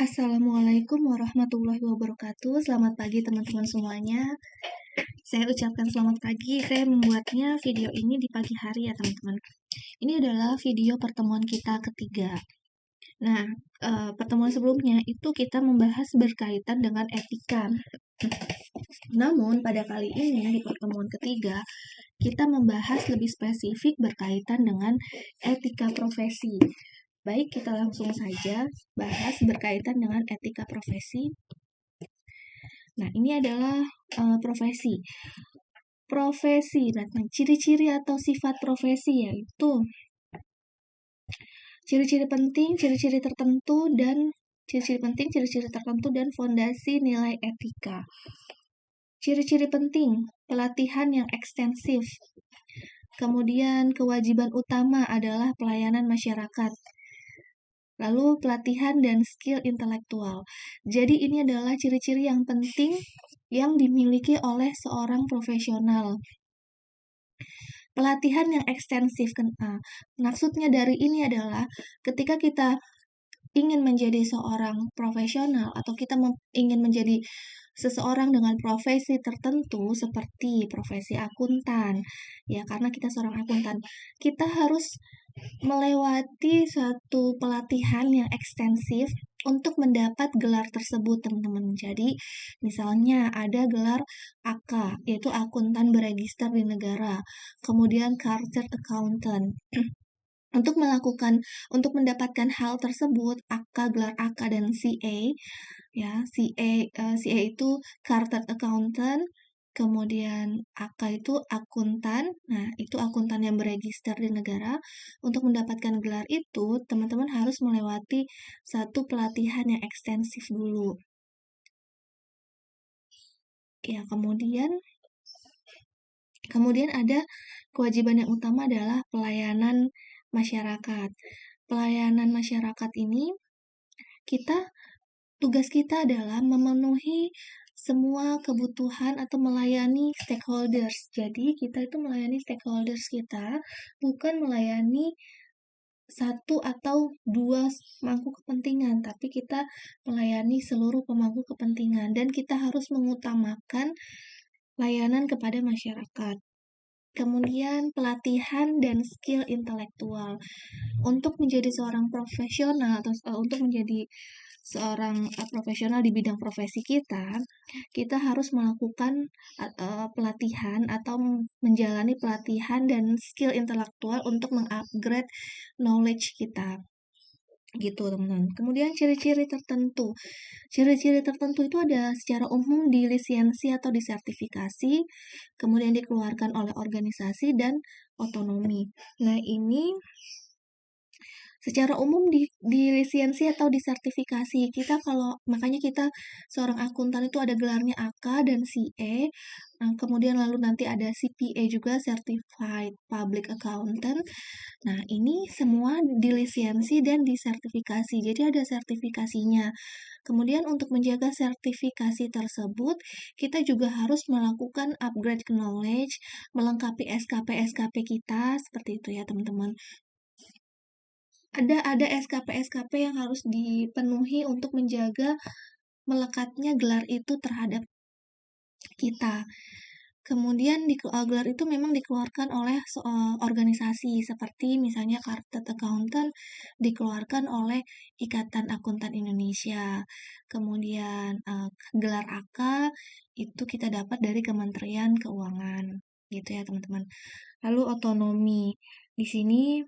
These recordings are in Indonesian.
Assalamualaikum warahmatullahi wabarakatuh. Selamat pagi teman-teman semuanya. Saya ucapkan selamat pagi. Saya membuatnya video ini di pagi hari ya teman-teman. Ini adalah video pertemuan kita ketiga. Nah, pertemuan sebelumnya itu kita membahas berkaitan dengan etika. Namun pada kali ini di pertemuan ketiga kita membahas lebih spesifik berkaitan dengan etika profesi. Baik, kita langsung saja bahas berkaitan dengan etika profesi. Nah, ini adalah profesi. Profesi, nah, ciri-ciri atau sifat profesi yaitu ciri-ciri penting, ciri-ciri tertentu, dan fondasi nilai etika. Ciri-ciri penting, pelatihan yang ekstensif. Kemudian kewajiban utama adalah pelayanan masyarakat. Lalu pelatihan dan skill intelektual. Jadi ini adalah ciri-ciri yang penting yang dimiliki oleh seorang profesional. Pelatihan yang ekstensif. Maksudnya dari ini adalah ketika kita ingin menjadi seorang profesional atau kita ingin menjadi seseorang dengan profesi tertentu seperti profesi akuntan, ya karena kita seorang akuntan, kita harus melewati satu pelatihan yang ekstensif untuk mendapat gelar tersebut, teman-teman. Jadi, misalnya ada gelar AK, yaitu akuntan beregister di negara, kemudian chartered accountant. Untuk mendapatkan hal tersebut, gelar AK dan CA, ya, CA itu chartered accountant, kemudian AK itu akuntan. Nah, itu akuntan yang beregister di negara. Untuk mendapatkan gelar itu, teman-teman harus melewati satu pelatihan yang ekstensif dulu. Ya, kemudian ada kewajiban yang utama adalah pelayanan masyarakat. Pelayanan masyarakat ini, tugas kita adalah memenuhi semua kebutuhan atau melayani stakeholders. Jadi, kita itu melayani stakeholders kita, bukan melayani satu atau dua pemangku kepentingan, tapi kita melayani seluruh pemangku kepentingan, dan kita harus mengutamakan layanan kepada masyarakat. Kemudian pelatihan dan skill intelektual. Untuk menjadi seorang profesional atau untuk menjadi seorang profesional di bidang profesi kita harus melakukan pelatihan atau menjalani pelatihan dan skill intelektual untuk mengupgrade knowledge kita. Gitu, teman-teman. Kemudian ciri-ciri tertentu. Ciri-ciri tertentu itu ada secara umum di lisensi atau disertifikasi, kemudian dikeluarkan oleh organisasi dan otonomi. Nah, ini secara umum di lisensi atau disertifikasi makanya kita seorang akuntan itu ada gelarnya AK dan CA. Kemudian lalu nanti ada CPA juga, Certified Public Accountant. Nah, ini semua di lisensi dan disertifikasi. Jadi ada sertifikasinya. Kemudian untuk menjaga sertifikasi tersebut, kita juga harus melakukan upgrade knowledge, melengkapi SKP kita, seperti itu ya teman-teman. Ada SKP yang harus dipenuhi untuk menjaga melekatnya gelar itu terhadap kita. Kemudian gelar itu memang dikeluarkan oleh organisasi seperti misalnya Chartered Accountant dikeluarkan oleh Ikatan Akuntan Indonesia. Kemudian gelar AK itu kita dapat dari Kementerian Keuangan, gitu ya teman-teman. Lalu otonomi. Di sini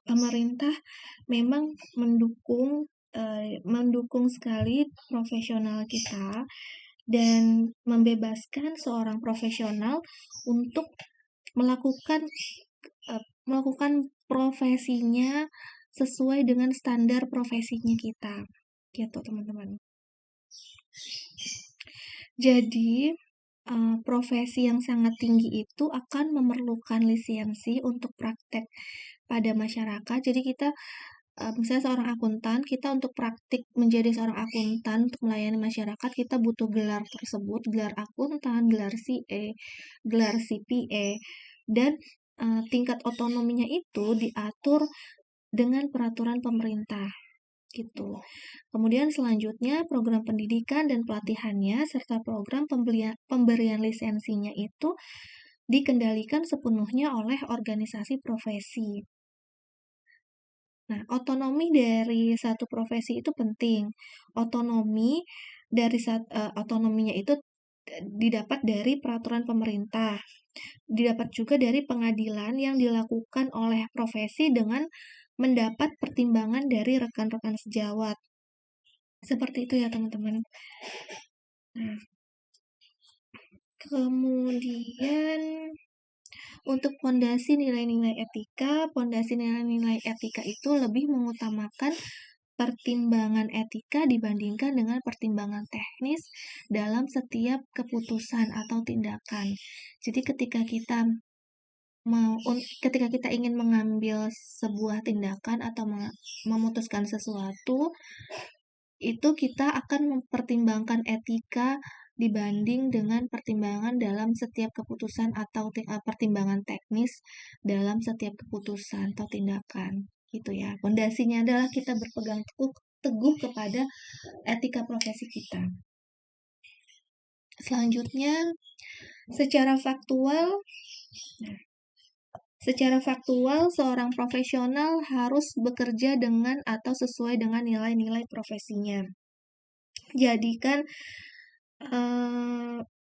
pemerintah memang mendukung sekali profesional kita dan membebaskan seorang profesional untuk melakukan profesinya sesuai dengan standar profesinya kita, gitu teman-teman. Jadi profesi yang sangat tinggi itu akan memerlukan lisensi untuk praktek pada masyarakat. Jadi kita misalnya seorang akuntan, kita untuk praktik menjadi seorang akuntan untuk melayani masyarakat, kita butuh gelar tersebut, gelar akuntan, gelar CA, gelar CPA, dan tingkat otonominya itu diatur dengan peraturan pemerintah. gitu. Kemudian selanjutnya program pendidikan dan pelatihannya serta program pemberian lisensinya itu dikendalikan sepenuhnya oleh organisasi profesi. Nah, otonomi dari satu profesi itu penting. Otonominya itu didapat dari peraturan pemerintah. Didapat juga dari pengadilan yang dilakukan oleh profesi dengan mendapat pertimbangan dari rekan-rekan sejawat. Seperti itu ya, teman-teman. Nah, kemudian untuk pondasi nilai-nilai etika itu lebih mengutamakan pertimbangan etika dibandingkan dengan pertimbangan teknis dalam setiap keputusan atau tindakan. Jadi ketika kita ingin mengambil sebuah tindakan atau memutuskan sesuatu, itu kita akan mempertimbangkan etika dibanding dengan pertimbangan dalam setiap keputusan atau pertimbangan teknis dalam setiap keputusan atau tindakan. Gitu ya. Pondasinya adalah kita berpegang teguh kepada etika profesi kita. Selanjutnya, secara faktual, seorang profesional harus bekerja dengan atau sesuai dengan nilai-nilai profesinya. Jadi kan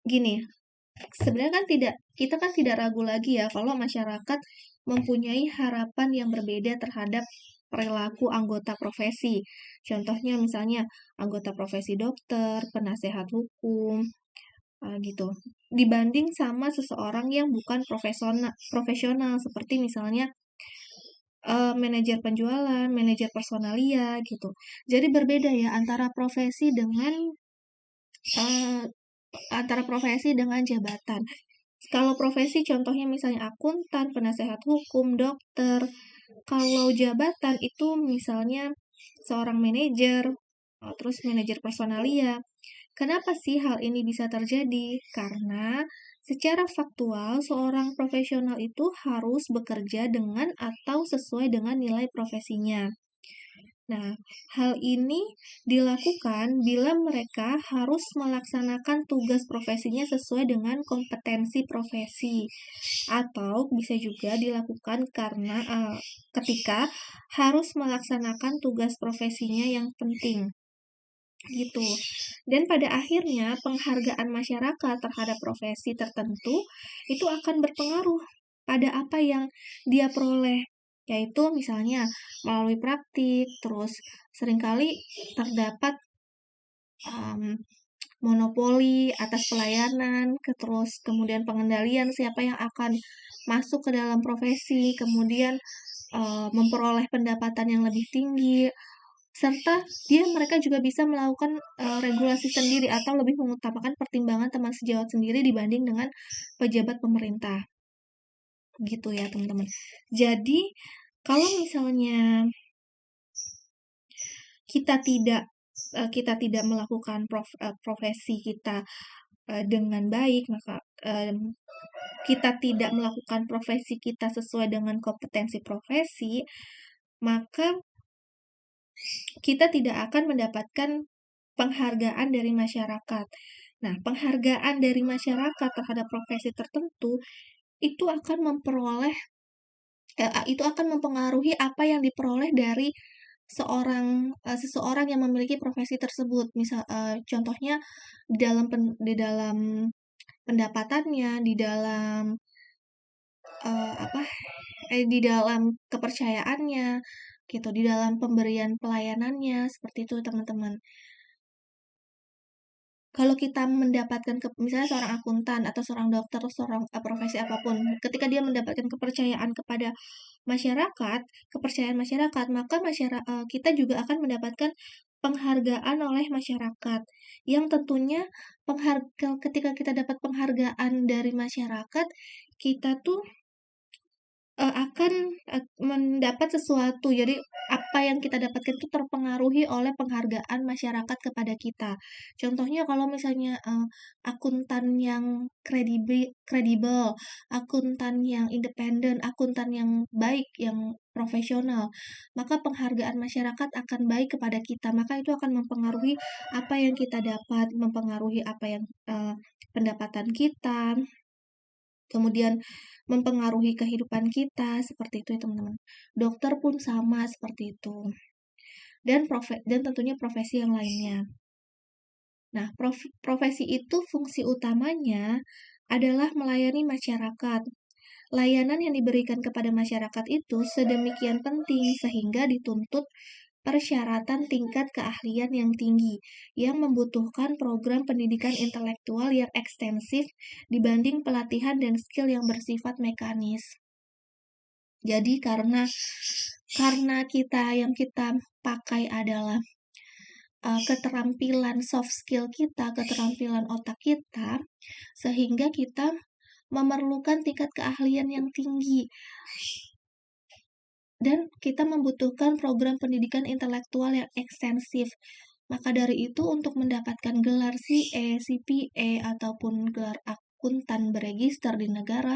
gini, sebenarnya kan kita tidak ragu lagi ya kalau masyarakat mempunyai harapan yang berbeda terhadap perilaku anggota profesi. Contohnya misalnya anggota profesi dokter, penasehat hukum, gitu. Dibanding sama seseorang yang bukan profesional seperti misalnya manajer penjualan, manajer personalia gitu. Jadi berbeda ya antara profesi dengan jabatan. Kalau profesi contohnya misalnya akuntan, penasehat hukum, dokter. Kalau jabatan itu misalnya seorang manajer, terus manajer personalia. Kenapa sih hal ini bisa terjadi? Karena secara faktual seorang profesional itu harus bekerja dengan atau sesuai dengan nilai profesinya. Nah, hal ini dilakukan bila mereka harus melaksanakan tugas profesinya sesuai dengan kompetensi profesi, atau bisa juga dilakukan karena ketika harus melaksanakan tugas profesinya yang penting. Gitu. Dan pada akhirnya penghargaan masyarakat terhadap profesi tertentu itu akan berpengaruh pada apa yang dia peroleh, yaitu misalnya melalui praktik, terus seringkali terdapat monopoli atas pelayanan, terus kemudian pengendalian siapa yang akan masuk ke dalam profesi, kemudian memperoleh pendapatan yang lebih tinggi, serta mereka juga bisa melakukan regulasi sendiri atau lebih mengutamakan pertimbangan teman sejawat sendiri dibanding dengan pejabat pemerintah. Gitu ya, teman-teman. Jadi, kalau misalnya kita tidak melakukan profesi kita dengan baik, maka kita tidak melakukan profesi kita sesuai dengan kompetensi profesi, maka kita tidak akan mendapatkan penghargaan dari masyarakat. Nah, penghargaan dari masyarakat terhadap profesi tertentu itu akan mempengaruhi apa yang diperoleh dari seseorang yang memiliki profesi tersebut. Contohnya di dalam pendapatannya, di dalam kepercayaannya, gitu, di dalam pemberian pelayanannya, seperti itu teman-teman. Kalau kita mendapatkan misalnya seorang akuntan atau seorang dokter atau seorang profesi apapun, ketika dia mendapatkan kepercayaan masyarakat, maka kita juga akan mendapatkan penghargaan oleh masyarakat. Yang tentunya ketika kita dapat penghargaan dari masyarakat, kita tuh akan mendapat sesuatu. Jadi apa yang kita dapatkan itu terpengaruhi oleh penghargaan masyarakat kepada kita. Contohnya kalau misalnya, akuntan yang kredibel, akuntan yang independen, akuntan yang baik, yang profesional, maka penghargaan masyarakat akan baik kepada kita. Maka itu akan mempengaruhi apa yang kita dapat, mempengaruhi apa yang, pendapatan kita, kemudian mempengaruhi kehidupan kita, seperti itu ya teman-teman. Dokter pun sama seperti itu. Dan tentunya profesi yang lainnya. Nah, profesi itu fungsi utamanya adalah melayani masyarakat. Layanan yang diberikan kepada masyarakat itu sedemikian penting sehingga dituntut persyaratan tingkat keahlian yang tinggi, yang membutuhkan program pendidikan intelektual yang ekstensif dibanding pelatihan dan skill yang bersifat mekanis. Jadi karena yang kita pakai adalah keterampilan soft skill kita, keterampilan otak kita, sehingga kita memerlukan tingkat keahlian yang tinggi. Dan kita membutuhkan program pendidikan intelektual yang ekstensif. Maka dari itu untuk mendapatkan gelar CA, CPA, ataupun gelar akuntan beregister di negara,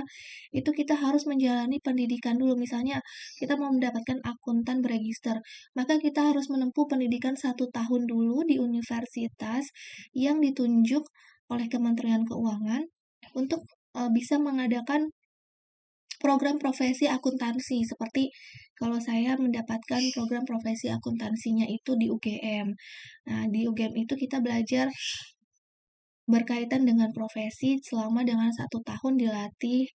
itu kita harus menjalani pendidikan dulu. Misalnya kita mau mendapatkan akuntan beregister, maka kita harus menempuh pendidikan 1 tahun dulu di universitas yang ditunjuk oleh Kementerian Keuangan untuk bisa mengadakan program profesi akuntansi. Seperti kalau saya mendapatkan program profesi akuntansinya itu di UGM. Nah, di UGM itu kita belajar berkaitan dengan profesi selama dengan 1 tahun dilatih.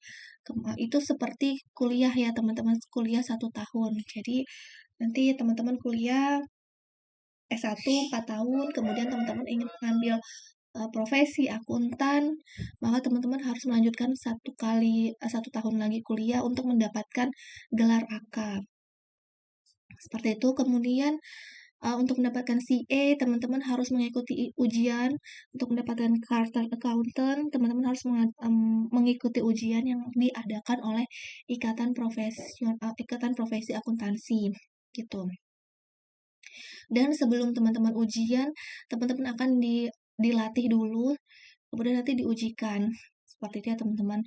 Itu seperti kuliah ya teman-teman, kuliah 1 tahun. Jadi nanti teman-teman kuliah S1 4 tahun, kemudian teman-teman ingin mengambil profesi akuntan, maka teman-teman harus melanjutkan 1 tahun lagi kuliah untuk mendapatkan gelar AK. Seperti itu. Kemudian untuk mendapatkan CA, teman-teman harus mengikuti ujian. Untuk mendapatkan Chartered Accountant, teman-teman harus mengikuti ujian yang diadakan oleh Ikatan Profesi Akuntansi, gitu. Dan sebelum teman-teman ujian, teman-teman akan dilatih dulu, kemudian nanti diujikan. Seperti itu ya teman-teman.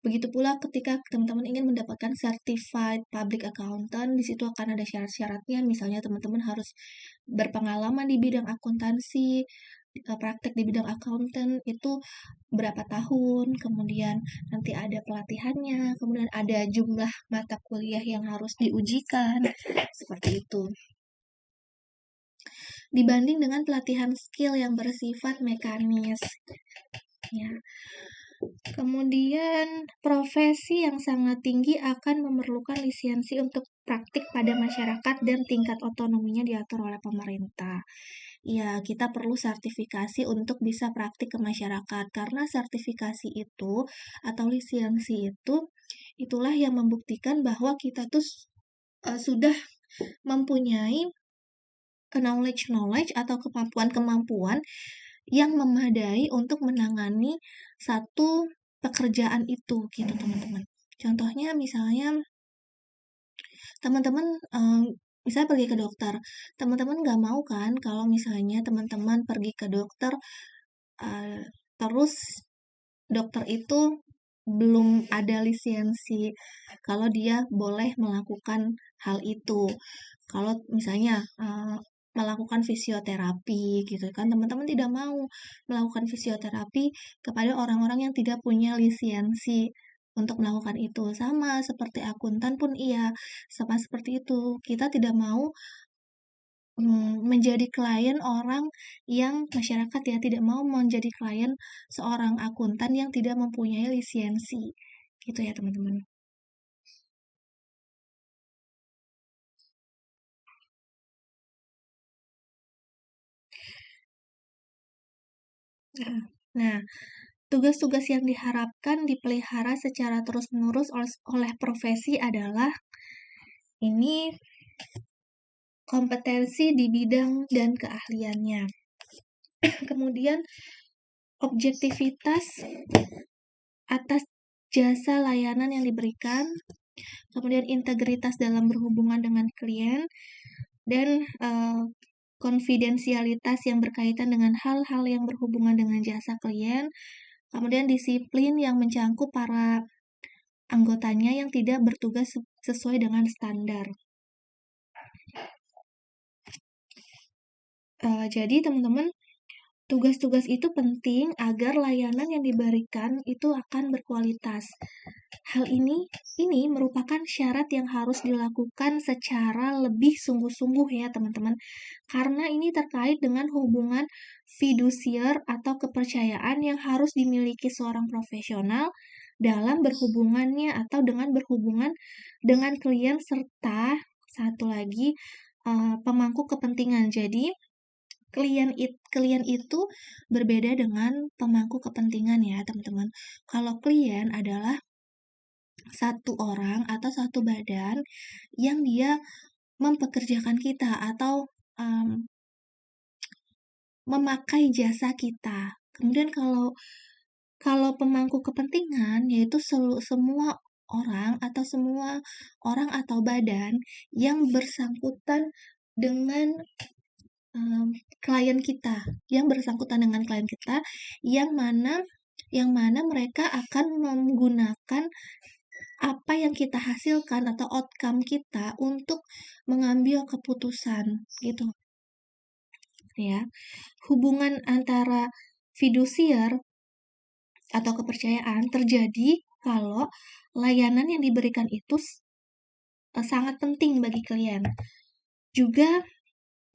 Begitu pula ketika teman-teman ingin mendapatkan Certified Public Accountant, di situ akan ada syarat-syaratnya. Misalnya teman-teman harus berpengalaman di bidang akuntansi, praktek di bidang accountant itu berapa tahun, kemudian nanti ada pelatihannya, kemudian ada jumlah mata kuliah yang harus diujikan, seperti itu. Dibanding dengan pelatihan skill yang bersifat mekanis. Ya. Kemudian, profesi yang sangat tinggi akan memerlukan lisensi untuk praktik pada masyarakat dan tingkat otonominya diatur oleh pemerintah. Ya, kita perlu sertifikasi untuk bisa praktik ke masyarakat, karena sertifikasi itu atau lisensi itu, itulah yang membuktikan bahwa kita tuh sudah mempunyai knowledge atau kemampuan yang memadai untuk menangani satu pekerjaan itu, gitu teman-teman. Contohnya misalnya teman-teman misalnya pergi ke dokter, teman-teman nggak mau kan kalau misalnya teman-teman pergi ke dokter terus dokter itu belum ada lisensi kalau dia boleh melakukan hal itu. Kalau misalnya melakukan fisioterapi gitu kan, teman-teman tidak mau melakukan fisioterapi kepada orang-orang yang tidak punya lisensi untuk melakukan itu. Sama seperti akuntan pun iya, sama seperti itu. Kita tidak mau menjadi klien orang yang masyarakat ya tidak mau menjadi klien seorang akuntan yang tidak mempunyai lisensi. Gitu ya, teman-teman. Nah, tugas-tugas yang diharapkan dipelihara secara terus-menerus oleh profesi adalah ini kompetensi di bidang dan keahliannya. Kemudian objektivitas atas jasa layanan yang diberikan, kemudian integritas dalam berhubungan dengan klien, dan konfidensialitas yang berkaitan dengan hal-hal yang berhubungan dengan jasa klien, kemudian disiplin yang mencangkup para anggotanya yang tidak bertugas sesuai dengan standar. Jadi teman-teman, tugas-tugas itu penting agar layanan yang diberikan itu akan berkualitas. Hal ini merupakan syarat yang harus dilakukan secara lebih sungguh-sungguh ya teman-teman. Karena ini terkait dengan hubungan fidusiar atau kepercayaan yang harus dimiliki seorang profesional dalam berhubungannya atau dengan berhubungan dengan klien serta satu lagi pemangku kepentingan. Jadi klien itu berbeda dengan pemangku kepentingan ya teman-teman. Kalau klien adalah satu orang atau satu badan yang dia mempekerjakan kita atau memakai jasa kita. Kemudian kalau pemangku kepentingan yaitu semua orang atau badan yang bersangkutan dengan klien kita, yang mana mereka akan menggunakan apa yang kita hasilkan atau outcome kita untuk mengambil keputusan gitu ya. Hubungan antara fidusiar atau kepercayaan terjadi kalau layanan yang diberikan itu sangat penting bagi klien. Juga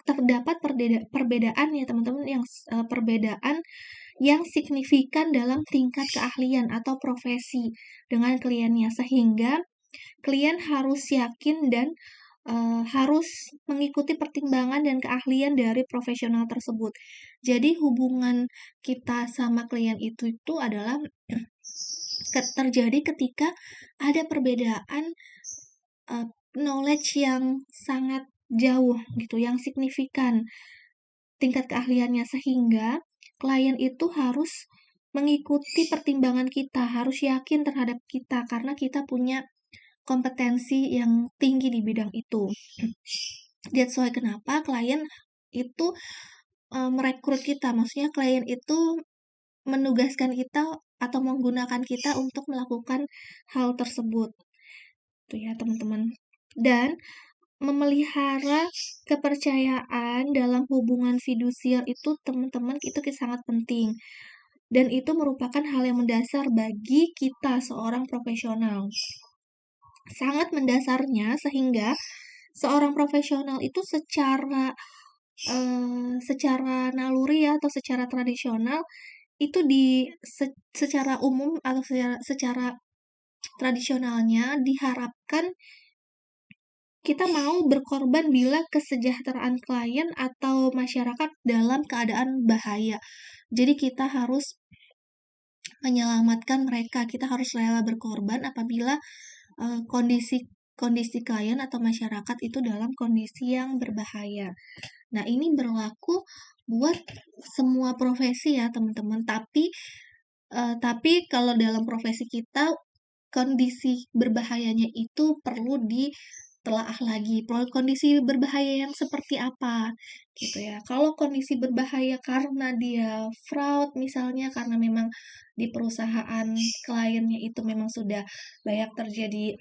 terdapat perbedaan ya teman-teman, perbedaan yang signifikan dalam tingkat keahlian atau profesi dengan kliennya, sehingga klien harus yakin dan harus mengikuti pertimbangan dan keahlian dari profesional tersebut. Jadi hubungan kita sama klien itu adalah terjadi ketika ada perbedaan knowledge yang sangat jauh gitu, yang signifikan tingkat keahliannya, sehingga klien itu harus mengikuti pertimbangan kita, harus yakin terhadap kita karena kita punya kompetensi yang tinggi di bidang itu. That's why kenapa klien itu merekrut kita, maksudnya klien itu menugaskan kita atau menggunakan kita untuk melakukan hal tersebut. Itu ya teman-teman. Dan memelihara kepercayaan dalam hubungan fidusiar itu teman-teman itu sangat penting. Dan itu merupakan hal yang mendasar bagi kita seorang profesional. Sangat mendasarnya sehingga seorang profesional itu secara naluri ya, atau secara tradisional itu secara umum atau secara tradisionalnya diharapkan kita mau berkorban bila kesejahteraan klien atau masyarakat dalam keadaan bahaya. Jadi kita harus menyelamatkan mereka, kita harus rela berkorban apabila kondisi klien atau masyarakat itu dalam kondisi yang berbahaya. Nah, ini berlaku buat semua profesi ya, teman-teman. Tapi kalau dalam profesi kita, kondisi berbahayanya itu perlu ditelaah lagi. Kondisi berbahaya yang seperti apa, gitu ya. Kalau kondisi berbahaya karena dia fraud, misalnya karena memang di perusahaan kliennya itu memang sudah banyak terjadi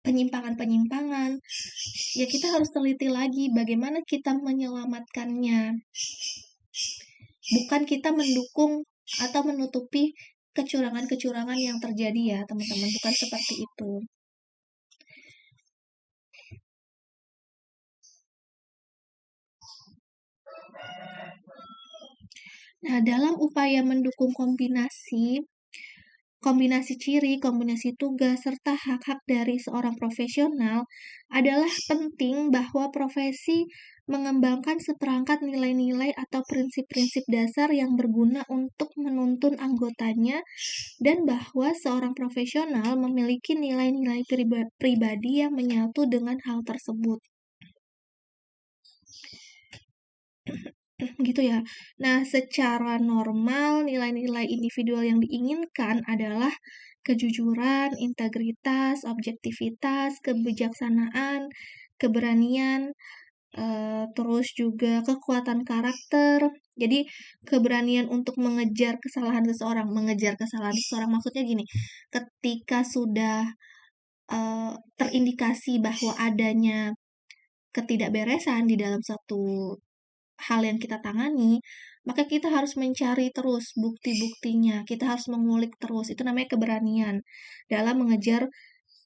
penyimpangan-penyimpangan, ya kita harus teliti lagi bagaimana kita menyelamatkannya. Bukan kita mendukung atau menutupi kecurangan-kecurangan yang terjadi ya teman-teman, bukan seperti itu. Nah, dalam upaya mendukung kombinasi ciri, kombinasi tugas, serta hak-hak dari seorang profesional, adalah penting bahwa profesi mengembangkan seperangkat nilai-nilai atau prinsip-prinsip dasar yang berguna untuk menuntun anggotanya, dan bahwa seorang profesional memiliki nilai-nilai pribadi yang menyatu dengan hal tersebut. Gitu ya. Nah, secara normal nilai-nilai individual yang diinginkan adalah kejujuran, integritas, objektivitas, kebijaksanaan, keberanian, terus juga kekuatan karakter. Jadi keberanian untuk mengejar kesalahan seseorang maksudnya gini, ketika sudah terindikasi bahwa adanya ketidakberesan di dalam satu hal yang kita tangani, maka kita harus mencari terus bukti-buktinya, kita harus mengulik terus, itu namanya keberanian dalam mengejar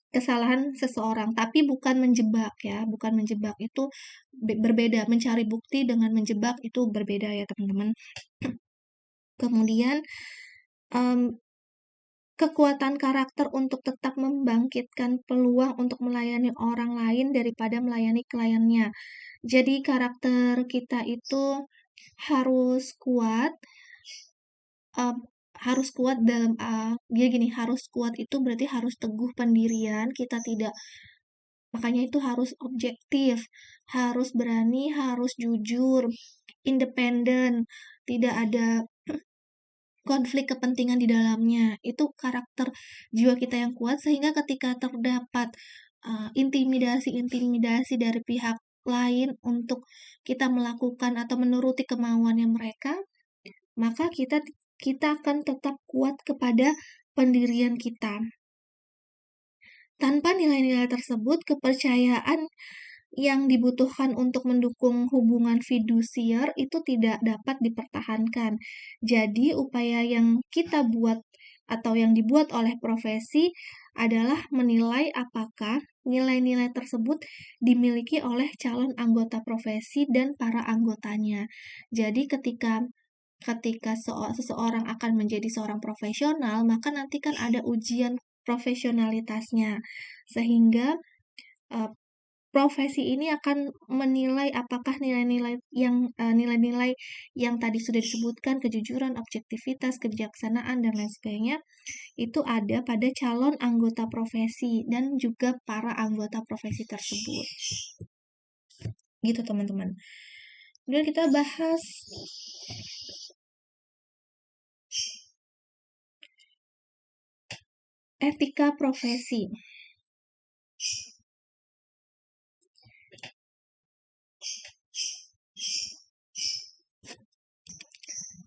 kesalahan seseorang, tapi bukan menjebak ya, bukan menjebak, itu berbeda, mencari bukti dengan menjebak itu berbeda ya teman-teman. Kemudian, kekuatan karakter untuk tetap membangkitkan peluang untuk melayani orang lain daripada melayani kliennya. Jadi karakter kita itu harus kuat, dalam dia gini, harus kuat itu berarti harus teguh pendirian, kita tidak, makanya itu harus objektif, harus berani, harus jujur, independen, tidak ada konflik kepentingan di dalamnya. Itu karakter jiwa kita yang kuat, sehingga ketika terdapat intimidasi-intimidasi dari pihak lain untuk kita melakukan atau menuruti kemauannya mereka, maka kita akan tetap kuat kepada pendirian kita. Tanpa nilai-nilai tersebut, kepercayaan yang dibutuhkan untuk mendukung hubungan fidusiar itu tidak dapat dipertahankan. Jadi, upaya yang kita buat atau yang dibuat oleh profesi adalah menilai apakah nilai-nilai tersebut dimiliki oleh calon anggota profesi dan para anggotanya. Jadi, ketika seseorang akan menjadi seorang profesional, maka nanti kan ada ujian profesionalitasnya, sehingga profesi ini akan menilai apakah nilai-nilai yang tadi sudah disebutkan, kejujuran, objektivitas, kebijaksanaan, dan lain sebagainya, itu ada pada calon anggota profesi dan juga para anggota profesi tersebut. Gitu teman-teman. Kemudian kita bahas etika profesi.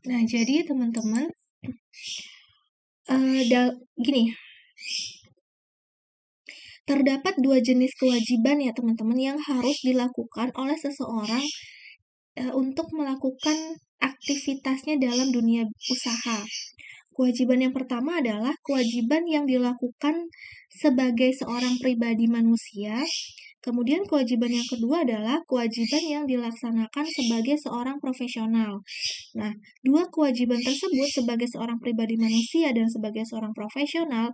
Nah, jadi teman-teman, gini, terdapat 2 jenis kewajiban ya teman-teman yang harus dilakukan oleh seseorang untuk melakukan aktivitasnya dalam dunia usaha. Kewajiban yang pertama adalah kewajiban yang dilakukan sebagai seorang pribadi manusia. Kemudian kewajiban yang kedua adalah kewajiban yang dilaksanakan sebagai seorang profesional. Nah, dua kewajiban tersebut sebagai seorang pribadi manusia dan sebagai seorang profesional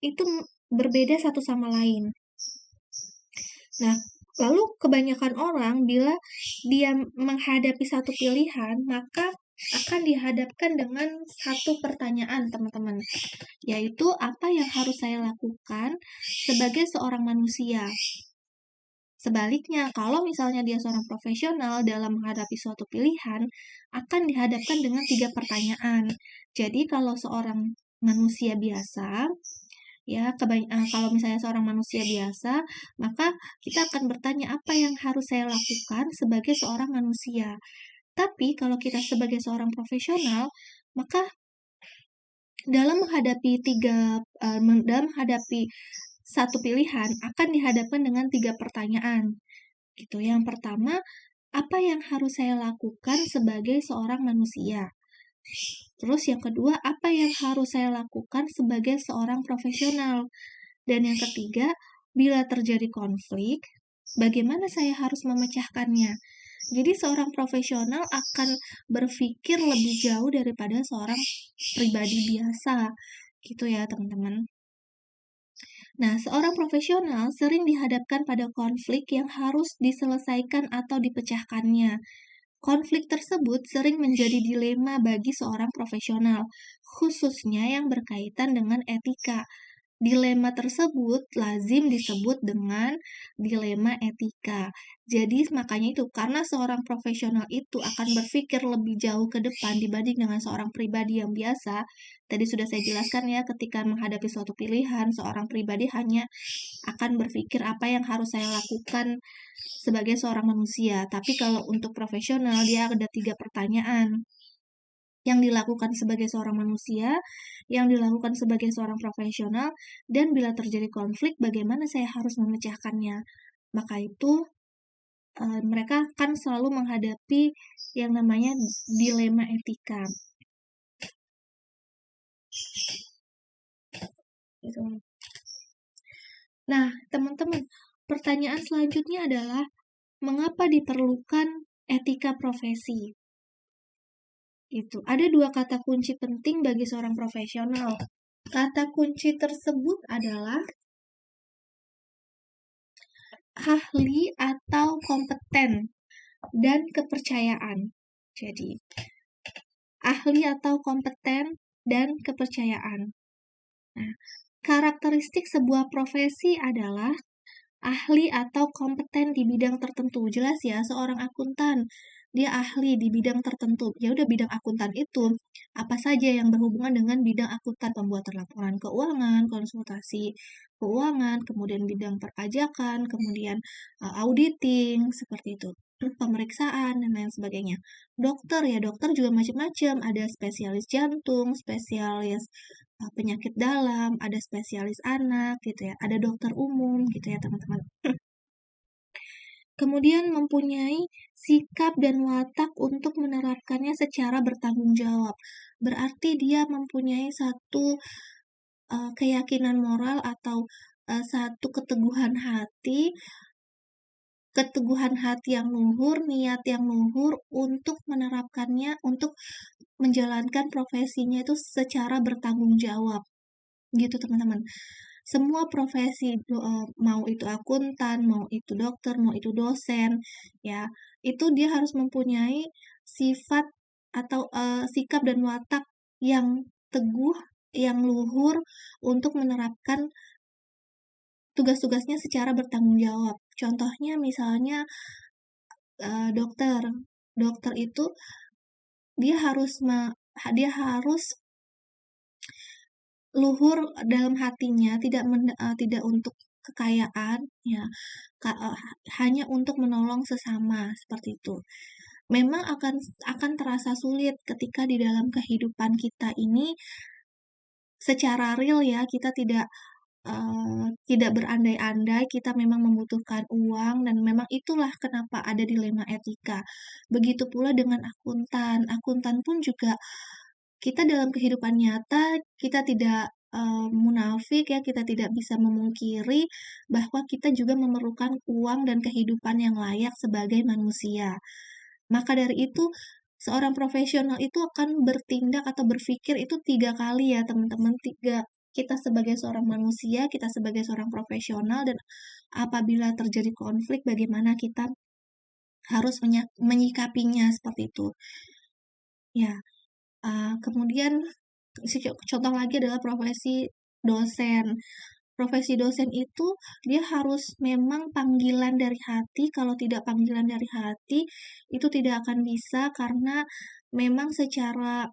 itu berbeda satu sama lain. Nah, lalu kebanyakan orang bila dia menghadapi satu pilihan, maka akan dihadapkan dengan satu pertanyaan, teman-teman, yaitu apa yang harus saya lakukan sebagai seorang manusia. Sebaliknya, kalau misalnya dia seorang profesional dalam menghadapi suatu pilihan, akan dihadapkan dengan 3 pertanyaan. Jadi, kalau seorang manusia biasa, ya, kalau misalnya seorang manusia biasa, maka kita akan bertanya apa yang harus saya lakukan sebagai seorang manusia. Tapi kalau kita sebagai seorang profesional, maka dalam menghadapi satu pilihan akan dihadapkan dengan 3 pertanyaan. Gitu. Yang pertama, apa yang harus saya lakukan sebagai seorang manusia? Terus yang kedua, apa yang harus saya lakukan sebagai seorang profesional? Dan yang ketiga, bila terjadi konflik, bagaimana saya harus memecahkannya? Jadi seorang profesional akan berpikir lebih jauh daripada seorang pribadi biasa. Gitu ya, teman-teman. Nah, seorang profesional sering dihadapkan pada konflik yang harus diselesaikan atau dipecahkannya. Konflik tersebut sering menjadi dilema bagi seorang profesional, khususnya yang berkaitan dengan etika. Dilema tersebut lazim disebut dengan dilema etika. Jadi makanya itu, karena seorang profesional itu akan berpikir lebih jauh ke depan dibanding dengan seorang pribadi yang biasa. Tadi sudah saya jelaskan ya, ketika menghadapi suatu pilihan, seorang pribadi hanya akan berpikir apa yang harus saya lakukan sebagai seorang manusia. Tapi kalau untuk profesional, dia ada 3 pertanyaan yang dilakukan sebagai seorang manusia, yang dilakukan sebagai seorang profesional, dan bila terjadi konflik, bagaimana saya harus memecahkannya. Maka itu, mereka akan selalu menghadapi yang namanya dilema etika. Gitu. Nah, teman-teman, pertanyaan selanjutnya adalah, mengapa diperlukan etika profesi? Itu ada 2 kata kunci penting bagi seorang profesional. Kata kunci tersebut adalah ahli atau kompeten dan kepercayaan. Jadi, ahli atau kompeten dan kepercayaan. Nah, karakteristik sebuah profesi adalah ahli atau kompeten di bidang tertentu. Jelas ya, seorang akuntan, dia ahli di bidang tertentu. Ya udah, bidang akuntan itu apa saja yang berhubungan dengan bidang akuntan, pembuatan laporan keuangan, konsultasi keuangan, kemudian bidang perpajakan, kemudian auditing, seperti itu. Pemeriksaan dan lain sebagainya. Dokter ya, dokter juga macam-macam, ada spesialis jantung, spesialis penyakit dalam, ada spesialis anak gitu ya, ada dokter umum gitu ya teman-teman. Kemudian mempunyai sikap dan watak untuk menerapkannya secara bertanggung jawab. Berarti dia mempunyai satu keyakinan moral atau satu keteguhan hati yang luhur, niat yang luhur untuk menerapkannya, untuk menjalankan profesinya itu secara bertanggung jawab. Gitu teman-teman. Semua profesi, mau itu akuntan, mau itu dokter, mau itu dosen, ya, itu dia harus mempunyai sifat atau sikap dan watak yang teguh, yang luhur untuk menerapkan tugas-tugasnya secara bertanggung jawab. Contohnya misalnya dokter. Dokter itu dia harus luhur dalam hatinya, tidak untuk kekayaan, ya, hanya untuk menolong sesama, seperti itu. Memang akan terasa sulit ketika di dalam kehidupan kita ini secara real ya, kita tidak berandai-andai, kita memang membutuhkan uang, dan memang itulah kenapa ada dilema etika. Begitu pula dengan akuntan. Akuntan pun juga kita dalam kehidupan nyata, kita tidak munafik ya, kita tidak bisa memungkiri bahwa kita juga memerlukan uang dan kehidupan yang layak sebagai manusia. Maka dari itu, seorang profesional itu akan bertindak atau berpikir itu 3 kali ya teman-teman. Kita sebagai seorang manusia, kita sebagai seorang profesional, dan apabila terjadi konflik, bagaimana kita harus menyikapinya, seperti itu. Ya, kemudian contoh lagi adalah profesi dosen. Profesi dosen itu dia harus memang panggilan dari hati. Kalau tidak panggilan dari hati, itu tidak akan bisa, karena memang secara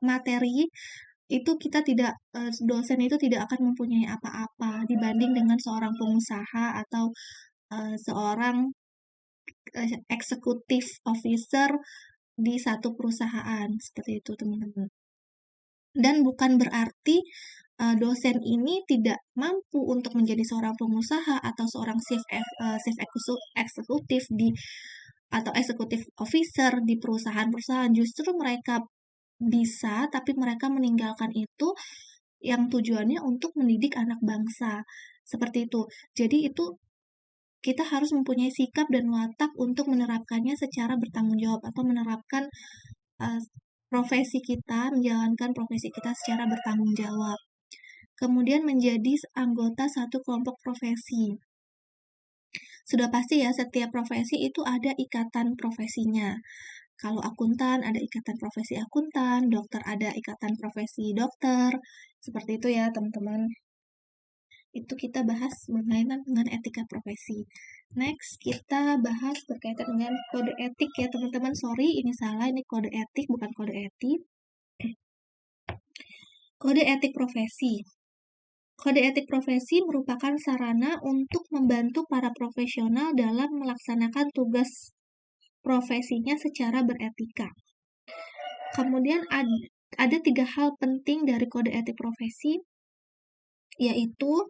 materi itu kita tidak dosen itu tidak akan mempunyai apa-apa dibanding dengan seorang pengusaha atau seorang eksekutif officer di satu perusahaan, seperti itu teman-teman. Dan bukan berarti dosen ini tidak mampu untuk menjadi seorang pengusaha atau seorang chief eksekutif atau eksekutif officer di perusahaan-perusahaan. Justru mereka bisa, tapi mereka meninggalkan itu yang tujuannya untuk mendidik anak bangsa. Seperti itu. Jadi itu kita harus mempunyai sikap dan watak untuk menerapkannya secara bertanggung jawab, atau menerapkan menjalankan profesi kita secara bertanggung jawab. Kemudian menjadi anggota satu kelompok profesi. Sudah pasti ya, setiap profesi itu ada ikatan profesinya. Kalau akuntan ada ikatan profesi akuntan, dokter ada ikatan profesi dokter. Seperti itu ya, teman-teman. Itu kita bahas berkaitan dengan etika profesi. Next, kita bahas berkaitan dengan kode etik ya, teman-teman. Sorry, ini salah. Ini kode etik, bukan kode etik. Kode etik profesi. Kode etik profesi merupakan sarana untuk membantu para profesional dalam melaksanakan tugas profesinya secara beretika. Kemudian ada 3 hal penting dari kode etik profesi, yaitu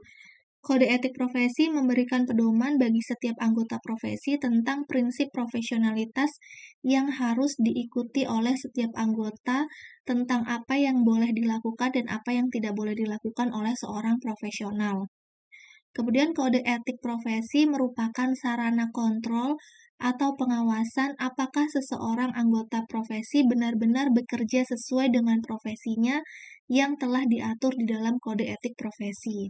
kode etik profesi memberikan pedoman bagi setiap anggota profesi tentang prinsip profesionalitas yang harus diikuti oleh setiap anggota tentang apa yang boleh dilakukan dan apa yang tidak boleh dilakukan oleh seorang profesional. Kemudian kode etik profesi merupakan sarana kontrol atau pengawasan apakah seseorang anggota profesi benar-benar bekerja sesuai dengan profesinya yang telah diatur di dalam kode etik profesi.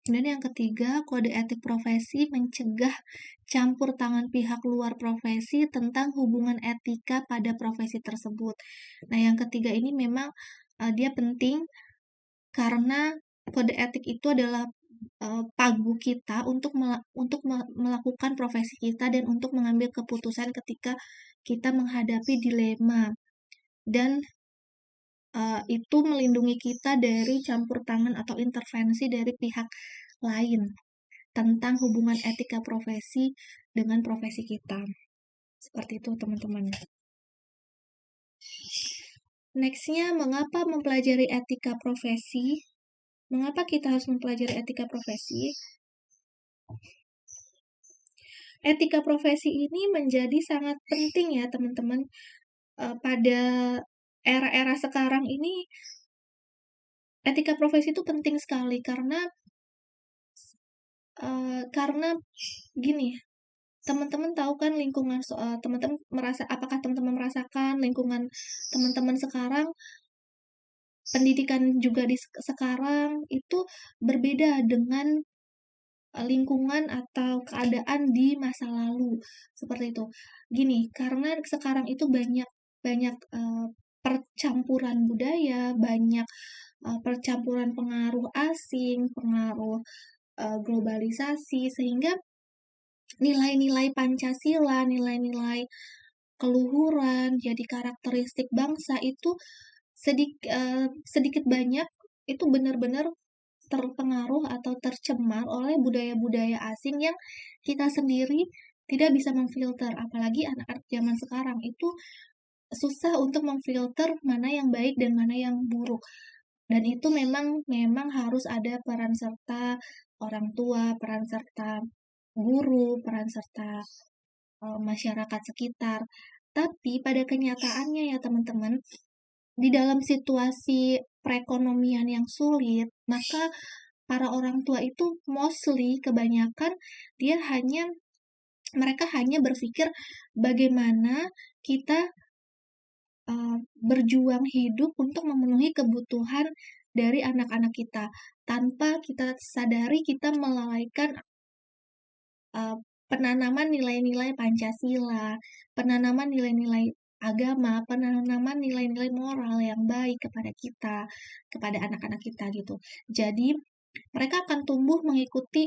Kemudian yang ketiga, kode etik profesi mencegah campur tangan pihak luar profesi tentang hubungan etika pada profesi tersebut. Nah, yang ketiga ini memang dia penting karena kode etik itu adalah pagu kita untuk melakukan profesi kita dan untuk mengambil keputusan ketika kita menghadapi dilema. Dan itu melindungi kita dari campur tangan atau intervensi dari pihak lain tentang hubungan etika profesi dengan profesi kita. Seperti itu, teman-teman. Next-nya, mengapa mempelajari etika profesi? Mengapa kita harus mempelajari etika profesi? Etika profesi ini menjadi sangat penting ya, teman-teman. Pada era-era sekarang ini, etika profesi itu penting sekali karena gini, teman-teman tahu kan lingkungan teman-teman apakah teman-teman merasakan lingkungan teman-teman sekarang, pendidikan juga di sekarang itu berbeda dengan lingkungan atau keadaan di masa lalu seperti itu. Gini, karena sekarang itu banyak percampuran budaya, banyak percampuran pengaruh asing, pengaruh globalisasi, sehingga nilai-nilai Pancasila, nilai-nilai keluhuran, jadi karakteristik bangsa itu sedikit banyak itu benar-benar terpengaruh atau tercemar oleh budaya-budaya asing yang kita sendiri tidak bisa memfilter. Apalagi anak-anak zaman sekarang itu susah untuk memfilter mana yang baik dan mana yang buruk. Dan itu memang harus ada peran serta orang tua, peran serta guru, peran serta masyarakat sekitar. Tapi pada kenyataannya ya teman-teman, di dalam situasi perekonomian yang sulit, maka para orang tua itu mostly kebanyakan mereka hanya berpikir bagaimana kita berjuang hidup untuk memenuhi kebutuhan dari anak-anak kita tanpa kita sadari kita melalaikan penanaman nilai-nilai Pancasila, penanaman nilai-nilai agama, penanaman nilai-nilai moral yang baik kepada kita, kepada anak-anak kita gitu. Jadi mereka akan tumbuh mengikuti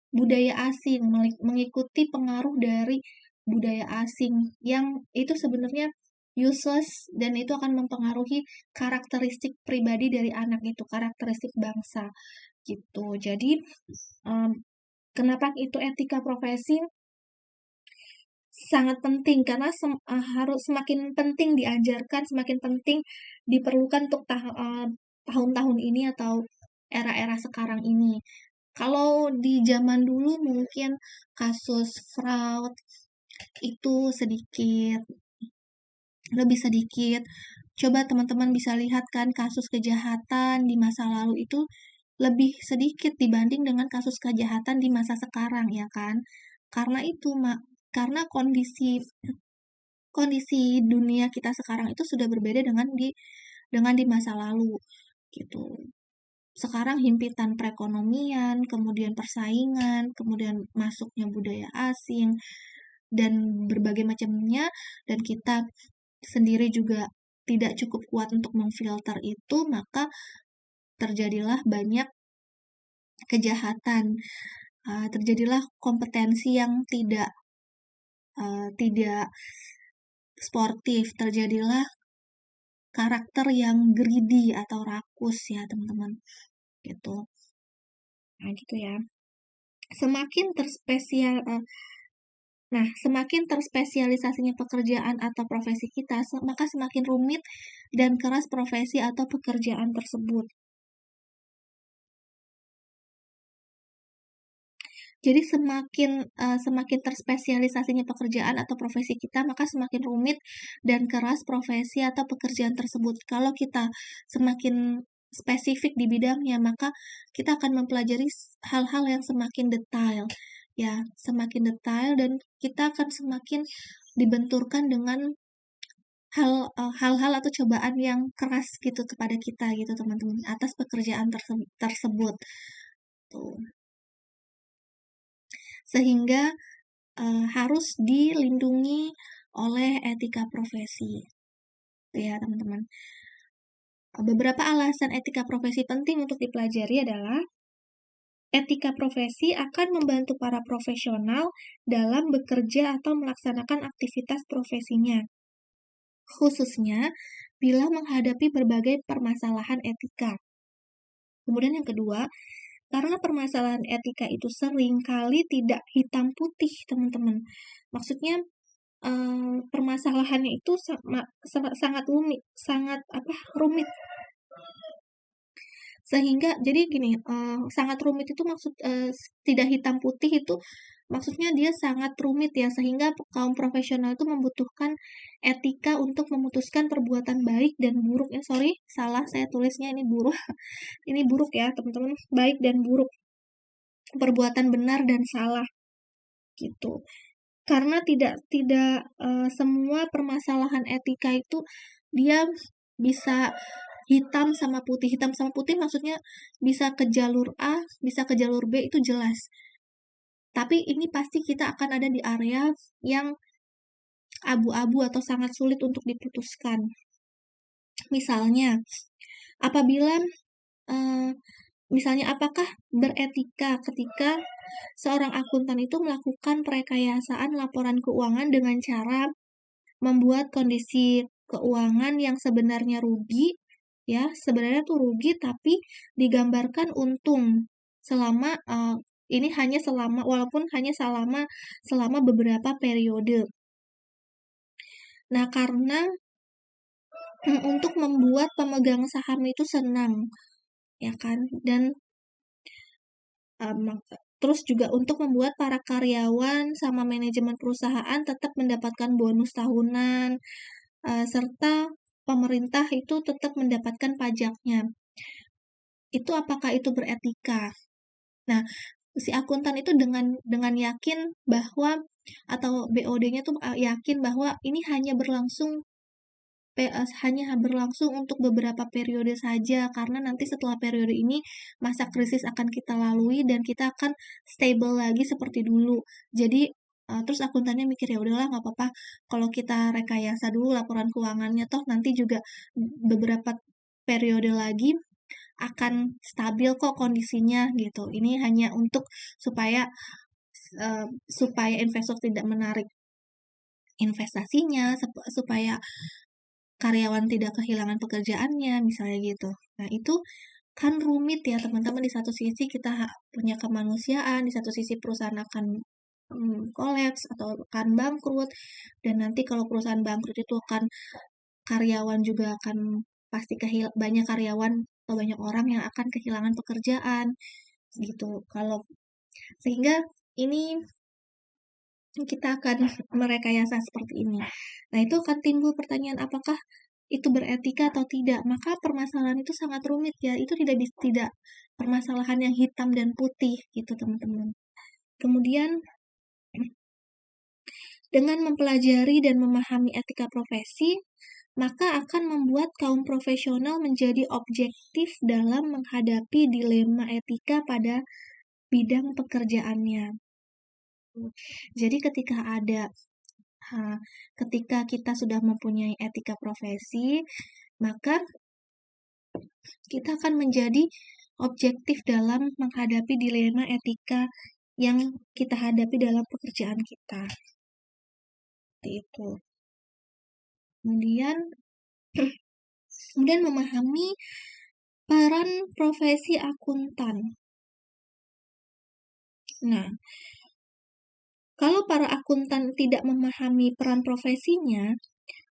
budaya asing, mengikuti pengaruh dari budaya asing yang itu sebenarnya useless dan itu akan mempengaruhi karakteristik pribadi dari anak itu, karakteristik bangsa gitu. Jadi kenapa itu etika profesi sangat penting karena harus semakin penting diajarkan, semakin penting diperlukan untuk tahun-tahun ini atau era-era sekarang ini. Kalau di zaman dulu mungkin kasus fraud itu lebih sedikit. Coba teman-teman bisa lihat kan kasus kejahatan di masa lalu itu lebih sedikit dibanding dengan kasus kejahatan di masa sekarang ya kan. Karena itu karena kondisi dunia kita sekarang itu sudah berbeda dengan di masa lalu gitu. sekarang himpitan perekonomian, kemudian persaingan, kemudian masuknya budaya asing, dan berbagai macamnya, dan kita sendiri juga tidak cukup kuat untuk memfilter itu, maka terjadilah banyak kejahatan, terjadilah kompetensi yang tidak sportif, terjadilah karakter yang greedy atau rakus ya teman-teman, gitu. Nah gitu ya. Semakin terspesialisasinya pekerjaan atau profesi kita, maka semakin rumit dan keras profesi atau pekerjaan tersebut. Jadi semakin terspesialisasinya pekerjaan atau profesi kita, maka semakin rumit dan keras profesi atau pekerjaan tersebut. Kalau kita semakin spesifik di bidangnya, maka kita akan mempelajari hal-hal yang semakin detail, ya, semakin detail, dan kita akan semakin dibenturkan dengan hal-hal atau cobaan yang keras gitu kepada kita gitu teman-teman atas pekerjaan tersebut. Tuh. Sehingga harus dilindungi oleh etika profesi. Ya, teman-teman. Beberapa alasan etika profesi penting untuk dipelajari adalah etika profesi akan membantu para profesional dalam bekerja atau melaksanakan aktivitas profesinya, khususnya bila menghadapi berbagai permasalahan etika. Kemudian yang kedua, karena permasalahan etika itu sering kali tidak hitam putih, teman-teman. Maksudnya permasalahannya itu sangat rumit. Sehingga jadi gini, sangat rumit itu tidak hitam putih itu maksudnya dia sangat rumit ya, sehingga kaum profesional itu membutuhkan etika untuk memutuskan perbuatan baik dan buruk. Salah saya tulisnya, ini buruk. Ini buruk ya, teman-teman. Baik dan buruk. Perbuatan benar dan salah. Gitu. Karena tidak semua permasalahan etika itu dia bisa hitam sama putih. Hitam sama putih maksudnya bisa ke jalur A, bisa ke jalur B, itu jelas. Tapi ini pasti kita akan ada di area yang abu-abu atau sangat sulit untuk diputuskan. Misalnya, apakah beretika ketika seorang akuntan itu melakukan perekayasaan laporan keuangan dengan cara membuat kondisi keuangan yang sebenarnya rugi, ya, sebenarnya tuh rugi tapi digambarkan untung walaupun hanya selama beberapa periode. Nah, karena untuk membuat pemegang saham itu senang, ya kan, dan terus juga untuk membuat para karyawan sama manajemen perusahaan tetap mendapatkan bonus tahunan, serta pemerintah itu tetap mendapatkan pajaknya. Itu apakah itu beretika? Nah, si akuntan itu dengan yakin bahwa atau BOD-nya tuh yakin bahwa ini hanya berlangsung untuk beberapa periode saja, karena nanti setelah periode ini masa krisis akan kita lalui dan kita akan stable lagi seperti dulu. Jadi terus akuntannya mikir, ya udahlah nggak apa-apa kalau kita rekayasa dulu laporan keuangannya, toh nanti juga beberapa periode lagi akan stabil kok kondisinya gitu. Ini hanya untuk supaya investor tidak menarik investasinya, supaya karyawan tidak kehilangan pekerjaannya, misalnya gitu. Nah, itu kan rumit ya, teman-teman. Di satu sisi kita punya kemanusiaan, di satu sisi perusahaan akan kolaps atau akan bangkrut, dan nanti kalau perusahaan bangkrut itu karyawan juga akan pasti banyak karyawan atau banyak orang yang akan kehilangan pekerjaan, gitu. Sehingga ini kita akan merekayasa seperti ini. Nah, itu akan timbul pertanyaan apakah itu beretika atau tidak. Maka permasalahan itu sangat rumit ya. Itu tidak permasalahan yang hitam dan putih gitu, teman-teman. Kemudian dengan mempelajari dan memahami etika profesi, maka akan membuat kaum profesional menjadi objektif dalam menghadapi dilema etika pada bidang pekerjaannya. Jadi ketika kita sudah mempunyai etika profesi, maka kita akan menjadi objektif dalam menghadapi dilema etika yang kita hadapi dalam pekerjaan kita. Seperti itu. Kemudian memahami peran profesi akuntan. Nah, kalau para akuntan tidak memahami peran profesinya,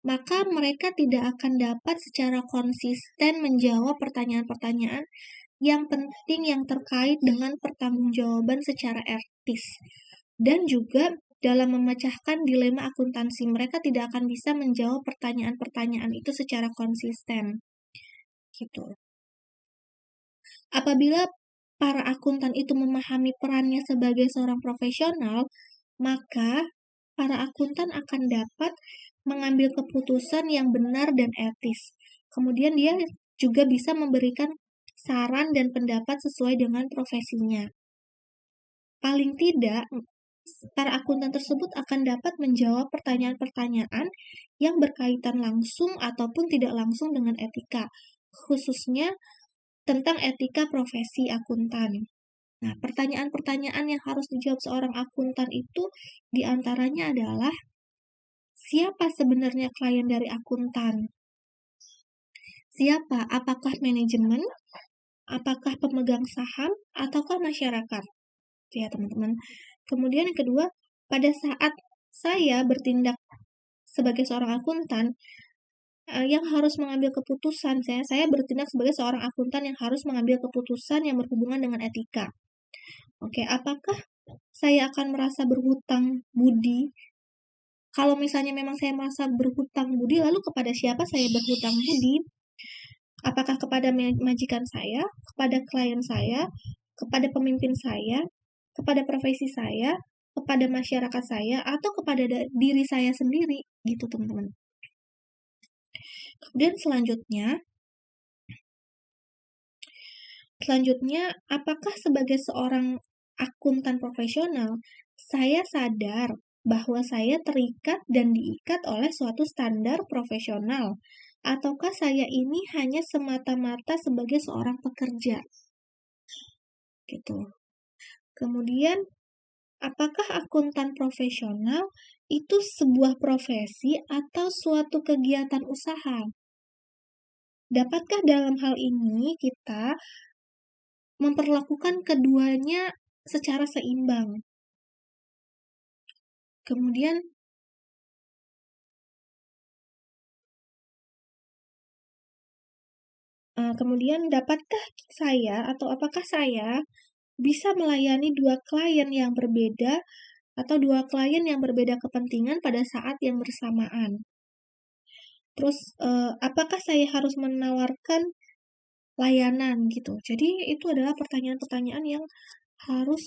maka mereka tidak akan dapat secara konsisten menjawab pertanyaan-pertanyaan yang penting yang terkait dengan pertanggungjawaban secara etis. Dan juga dalam memecahkan dilema akuntansi, mereka tidak akan bisa menjawab pertanyaan-pertanyaan itu secara konsisten. Gitu. Apabila para akuntan itu memahami perannya sebagai seorang profesional, maka para akuntan akan dapat mengambil keputusan yang benar dan etis. Kemudian dia juga bisa memberikan saran dan pendapat sesuai dengan profesinya. Paling tidak, para akuntan tersebut akan dapat menjawab pertanyaan-pertanyaan yang berkaitan langsung ataupun tidak langsung dengan etika, khususnya tentang etika profesi akuntan. Nah, pertanyaan-pertanyaan yang harus dijawab seorang akuntan itu diantaranya adalah, siapa sebenarnya klien dari akuntan? Siapa? Apakah manajemen? Apakah pemegang saham? Ataukah masyarakat? Ya, teman-teman. Kemudian yang kedua, pada saat saya bertindak sebagai seorang akuntan, yang harus mengambil keputusan, saya bertindak sebagai seorang akuntan yang harus mengambil keputusan yang berhubungan dengan etika. Oke, apakah saya akan merasa berhutang budi? Kalau misalnya memang saya merasa berhutang budi, lalu kepada siapa saya berhutang budi? Apakah kepada majikan saya, kepada klien saya, kepada pemimpin saya, kepada profesi saya, kepada masyarakat saya, atau kepada diri saya sendiri, gitu teman-teman. Kemudian selanjutnya, apakah sebagai seorang akuntan profesional, saya sadar bahwa saya terikat dan diikat oleh suatu standar profesional, ataukah saya ini hanya semata-mata sebagai seorang pekerja? Gitu. Kemudian, apakah akuntan profesional itu sebuah profesi atau suatu kegiatan usaha? Dapatkah dalam hal ini kita memperlakukan keduanya secara seimbang? Kemudian dapatkah saya atau apakah saya bisa melayani dua klien yang berbeda atau dua klien yang berbeda kepentingan pada saat yang bersamaan? Terus, apakah saya harus menawarkan layanan gitu? Jadi itu adalah pertanyaan-pertanyaan yang harus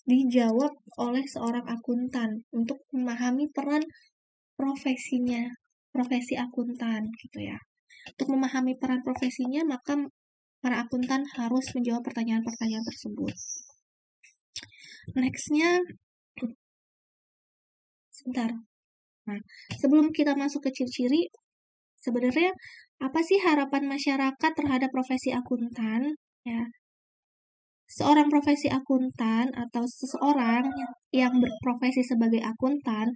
dijawab oleh seorang akuntan untuk memahami peran profesinya, profesi akuntan gitu ya. Untuk memahami peran profesinya, maka para akuntan harus menjawab pertanyaan-pertanyaan tersebut. Nextnya, sebentar. Nah, sebelum kita masuk ke ciri-ciri, sebenarnya apa sih harapan masyarakat terhadap profesi akuntan? Ya, seorang profesi akuntan atau seseorang yang berprofesi sebagai akuntan,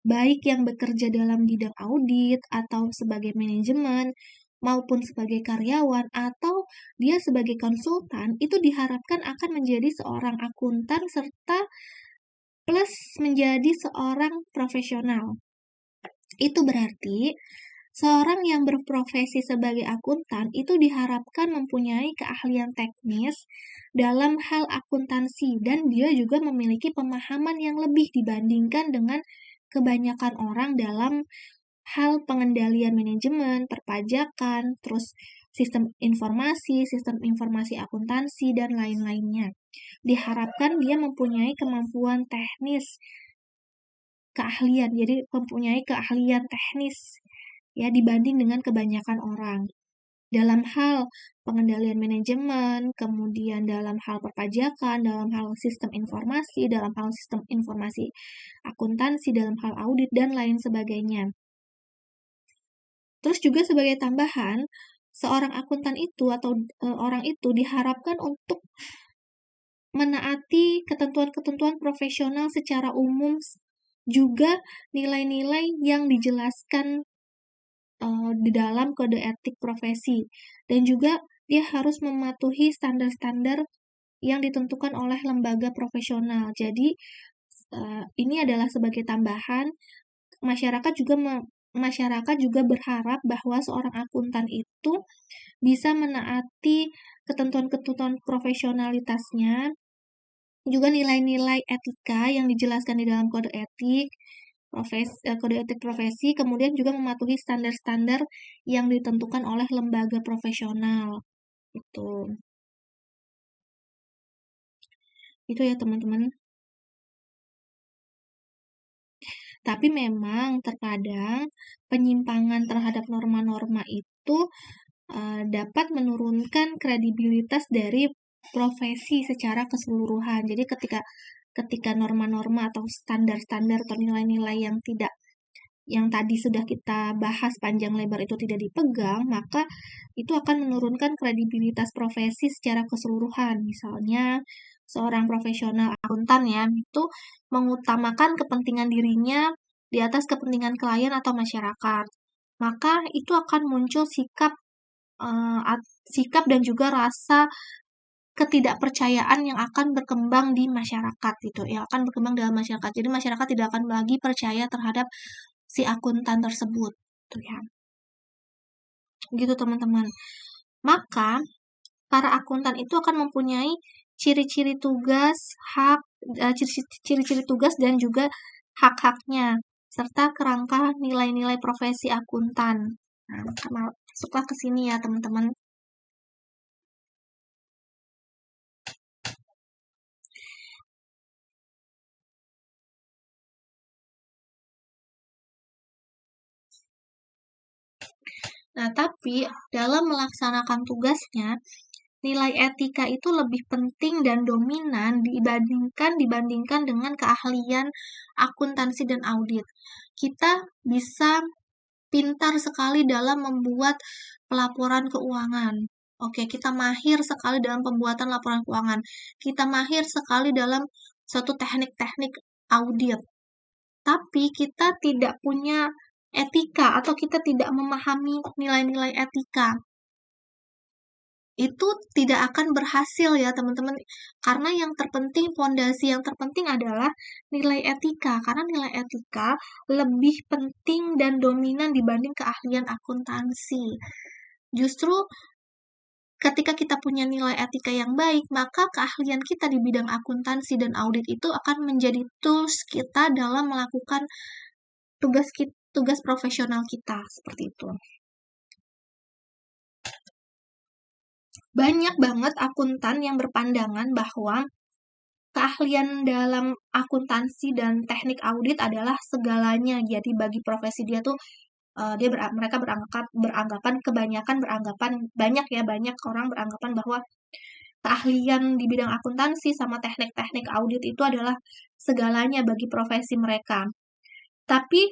baik yang bekerja dalam bidang audit atau sebagai manajemen, maupun sebagai karyawan atau dia sebagai konsultan, itu diharapkan akan menjadi seorang akuntan serta plus menjadi seorang profesional. Itu berarti seorang yang berprofesi sebagai akuntan itu diharapkan mempunyai keahlian teknis dalam hal akuntansi dan dia juga memiliki pemahaman yang lebih dibandingkan dengan kebanyakan orang dalam hal pengendalian manajemen, perpajakan, terus sistem informasi akuntansi, dan lain-lainnya. Diharapkan dia mempunyai kemampuan teknis, keahlian, jadi mempunyai keahlian teknis ya dibanding dengan kebanyakan orang. Dalam hal pengendalian manajemen, kemudian dalam hal perpajakan, dalam hal sistem informasi, dalam hal sistem informasi akuntansi, dalam hal audit, dan lain sebagainya. Terus juga sebagai tambahan, seorang akuntan itu atau orang itu diharapkan untuk menaati ketentuan-ketentuan profesional secara umum, juga nilai-nilai yang dijelaskan di dalam kode etik profesi, dan juga dia harus mematuhi standar-standar yang ditentukan oleh lembaga profesional. Jadi ini adalah sebagai tambahan, masyarakat juga berharap bahwa seorang akuntan itu bisa menaati ketentuan-ketentuan profesionalitasnya, juga nilai-nilai etika yang dijelaskan di dalam kode etik profesi, kemudian juga mematuhi standar-standar yang ditentukan oleh lembaga profesional. Itu ya teman-teman. Tapi memang terkadang penyimpangan terhadap norma-norma itu dapat menurunkan kredibilitas dari profesi secara keseluruhan. Jadi ketika norma-norma atau standar-standar atau nilai-nilai yang tadi sudah kita bahas panjang lebar itu tidak dipegang, maka itu akan menurunkan kredibilitas profesi secara keseluruhan. Misalnya, seorang profesional akuntan ya, itu mengutamakan kepentingan dirinya di atas kepentingan klien atau masyarakat. Maka itu akan muncul sikap dan juga rasa ketidakpercayaan yang akan berkembang di masyarakat gitu, yang akan berkembang dalam masyarakat. Jadi masyarakat tidak akan lagi percaya terhadap si akuntan tersebut, tuh ya. Gitu teman-teman. Maka para akuntan itu akan mempunyai ciri-ciri tugas, ciri-ciri tugas dan juga hak-haknya serta kerangka nilai-nilai profesi akuntan. Nah, masuklah ke sini ya teman-teman. Nah, tapi dalam melaksanakan tugasnya, nilai etika itu lebih penting dan dominan dibandingkan dengan keahlian akuntansi dan audit. Kita bisa pintar sekali dalam membuat pelaporan keuangan. Oke, kita mahir sekali dalam pembuatan laporan keuangan. Kita mahir sekali dalam suatu teknik-teknik audit. Tapi kita tidak punya etika atau kita tidak memahami nilai-nilai etika. Itu tidak akan berhasil ya teman-teman, karena yang terpenting, fondasi yang terpenting adalah nilai etika, karena nilai etika lebih penting dan dominan dibanding keahlian akuntansi. Justru ketika kita punya nilai etika yang baik, maka keahlian kita di bidang akuntansi dan audit itu akan menjadi tools kita dalam melakukan tugas profesional kita, seperti itu. Banyak banget akuntan yang berpandangan bahwa keahlian dalam akuntansi dan teknik audit adalah segalanya. Jadi bagi profesi dia tuh mereka beranggapan banyak orang beranggapan bahwa keahlian di bidang akuntansi sama teknik-teknik audit itu adalah segalanya bagi profesi mereka. Tapi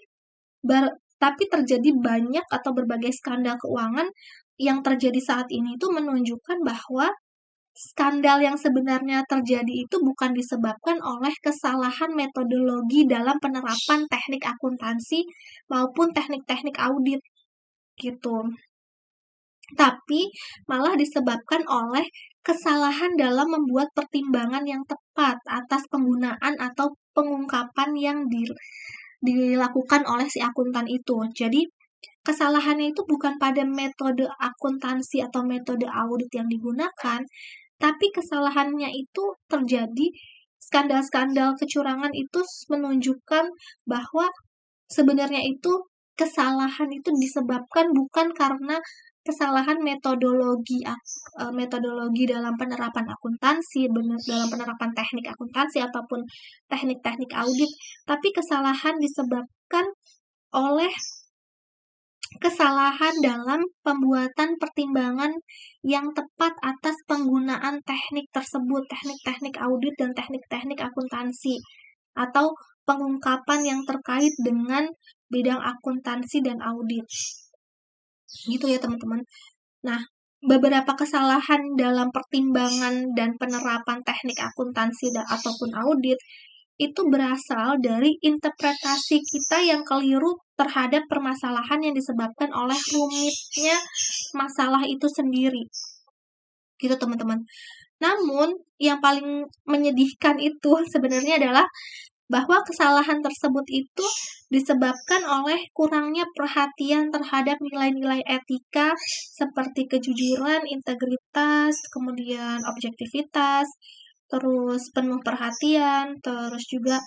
terjadi banyak atau berbagai skandal keuangan yang terjadi saat ini itu menunjukkan bahwa skandal yang sebenarnya terjadi itu bukan disebabkan oleh kesalahan metodologi dalam penerapan teknik akuntansi maupun teknik-teknik audit gitu. Tapi malah disebabkan oleh kesalahan dalam membuat pertimbangan yang tepat atas penggunaan atau pengungkapan yang dilakukan oleh si akuntan itu. Jadi kesalahannya itu bukan pada metode akuntansi atau metode audit yang digunakan, tapi kesalahannya itu terjadi, skandal-skandal kecurangan itu menunjukkan bahwa sebenarnya itu kesalahan itu disebabkan bukan karena kesalahan metodologi dalam penerapan akuntansi, dalam penerapan teknik akuntansi ataupun teknik-teknik audit, tapi kesalahan disebabkan oleh kesalahan dalam pembuatan pertimbangan yang tepat atas penggunaan teknik tersebut, teknik-teknik audit dan teknik-teknik akuntansi, atau pengungkapan yang terkait dengan bidang akuntansi dan audit. Gitu ya teman-teman. Nah, beberapa kesalahan dalam pertimbangan dan penerapan teknik akuntansi ataupun audit itu berasal dari interpretasi kita yang keliru terhadap permasalahan yang disebabkan oleh rumitnya masalah itu sendiri. Gitu teman-teman. Namun, yang paling menyedihkan itu sebenarnya adalah bahwa kesalahan tersebut itu disebabkan oleh kurangnya perhatian terhadap nilai-nilai etika seperti kejujuran, integritas, kemudian objektivitas, terus penuh perhatian, terus juga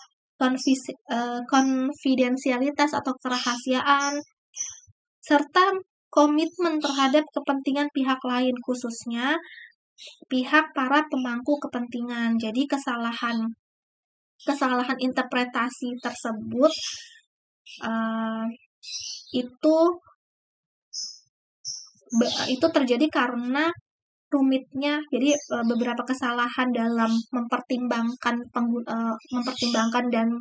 konfidensialitas atau kerahasiaan, serta komitmen terhadap kepentingan pihak lain, khususnya pihak para pemangku kepentingan. Jadi kesalahan interpretasi tersebut itu terjadi karena rumitnya. Jadi beberapa kesalahan dalam mempertimbangkan dan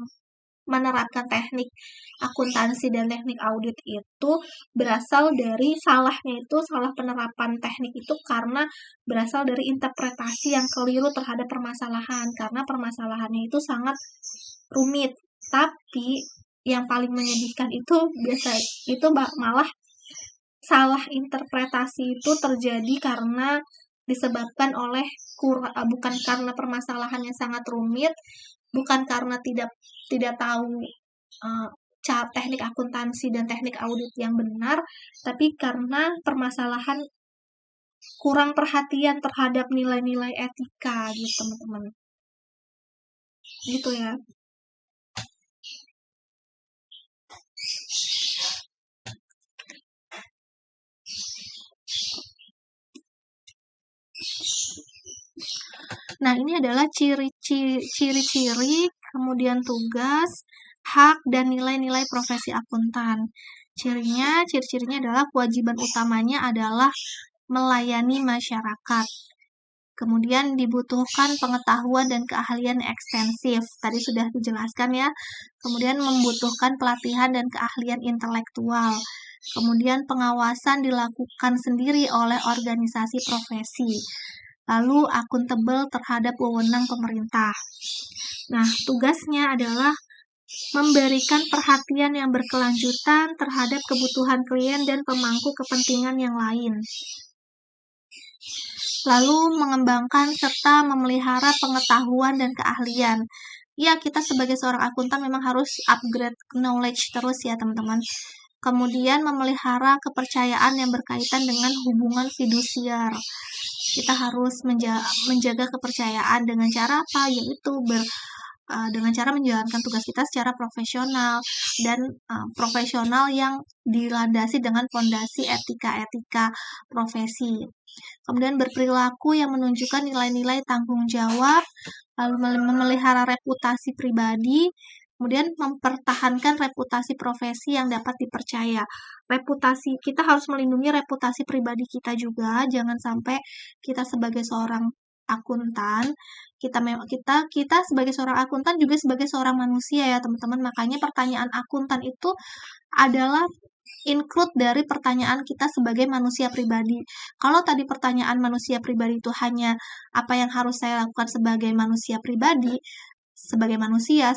menerapkan teknik akuntansi dan teknik audit itu berasal dari salah penerapan teknik itu karena berasal dari interpretasi yang keliru terhadap permasalahan, karena permasalahannya itu sangat rumit. Tapi yang paling menyedihkan itu malah salah interpretasi itu terjadi karena disebabkan oleh bukan karena permasalahannya sangat rumit, bukan karena tidak tahu teknik akuntansi dan teknik audit yang benar, tapi karena permasalahan kurang perhatian terhadap nilai-nilai etika gitu teman-teman. Gitu ya. Nah, ini adalah ciri-ciri, kemudian tugas, hak, dan nilai-nilai profesi akuntan. Ciri-cirinya adalah kewajiban utamanya adalah melayani masyarakat. Kemudian dibutuhkan pengetahuan dan keahlian ekstensif. Tadi sudah dijelaskan ya. Kemudian membutuhkan pelatihan dan keahlian intelektual. Kemudian pengawasan dilakukan sendiri oleh organisasi profesi. Lalu akuntabel terhadap wewenang pemerintah. Nah, tugasnya adalah memberikan perhatian yang berkelanjutan terhadap kebutuhan klien dan pemangku kepentingan yang lain. Lalu mengembangkan serta memelihara pengetahuan dan keahlian. Ya, kita sebagai seorang akuntan memang harus upgrade knowledge terus ya teman-teman. Kemudian memelihara kepercayaan yang berkaitan dengan hubungan fidusiar. Kita harus menjaga kepercayaan dengan cara apa? Yaitu dengan cara menjalankan tugas kita secara profesional dan profesional yang dilandasi dengan fondasi etika-etika profesi. Kemudian berperilaku yang menunjukkan nilai-nilai tanggung jawab, lalu memelihara reputasi pribadi, kemudian mempertahankan reputasi profesi yang dapat dipercaya. Kita harus melindungi reputasi pribadi kita juga, jangan sampai kita sebagai seorang akuntan, kita sebagai seorang akuntan juga sebagai seorang manusia ya teman-teman. Makanya pertanyaan akuntan itu adalah include dari pertanyaan kita sebagai manusia pribadi. Kalau tadi pertanyaan manusia pribadi itu hanya apa yang harus saya lakukan sebagai manusia pribadi, sebagai manusia,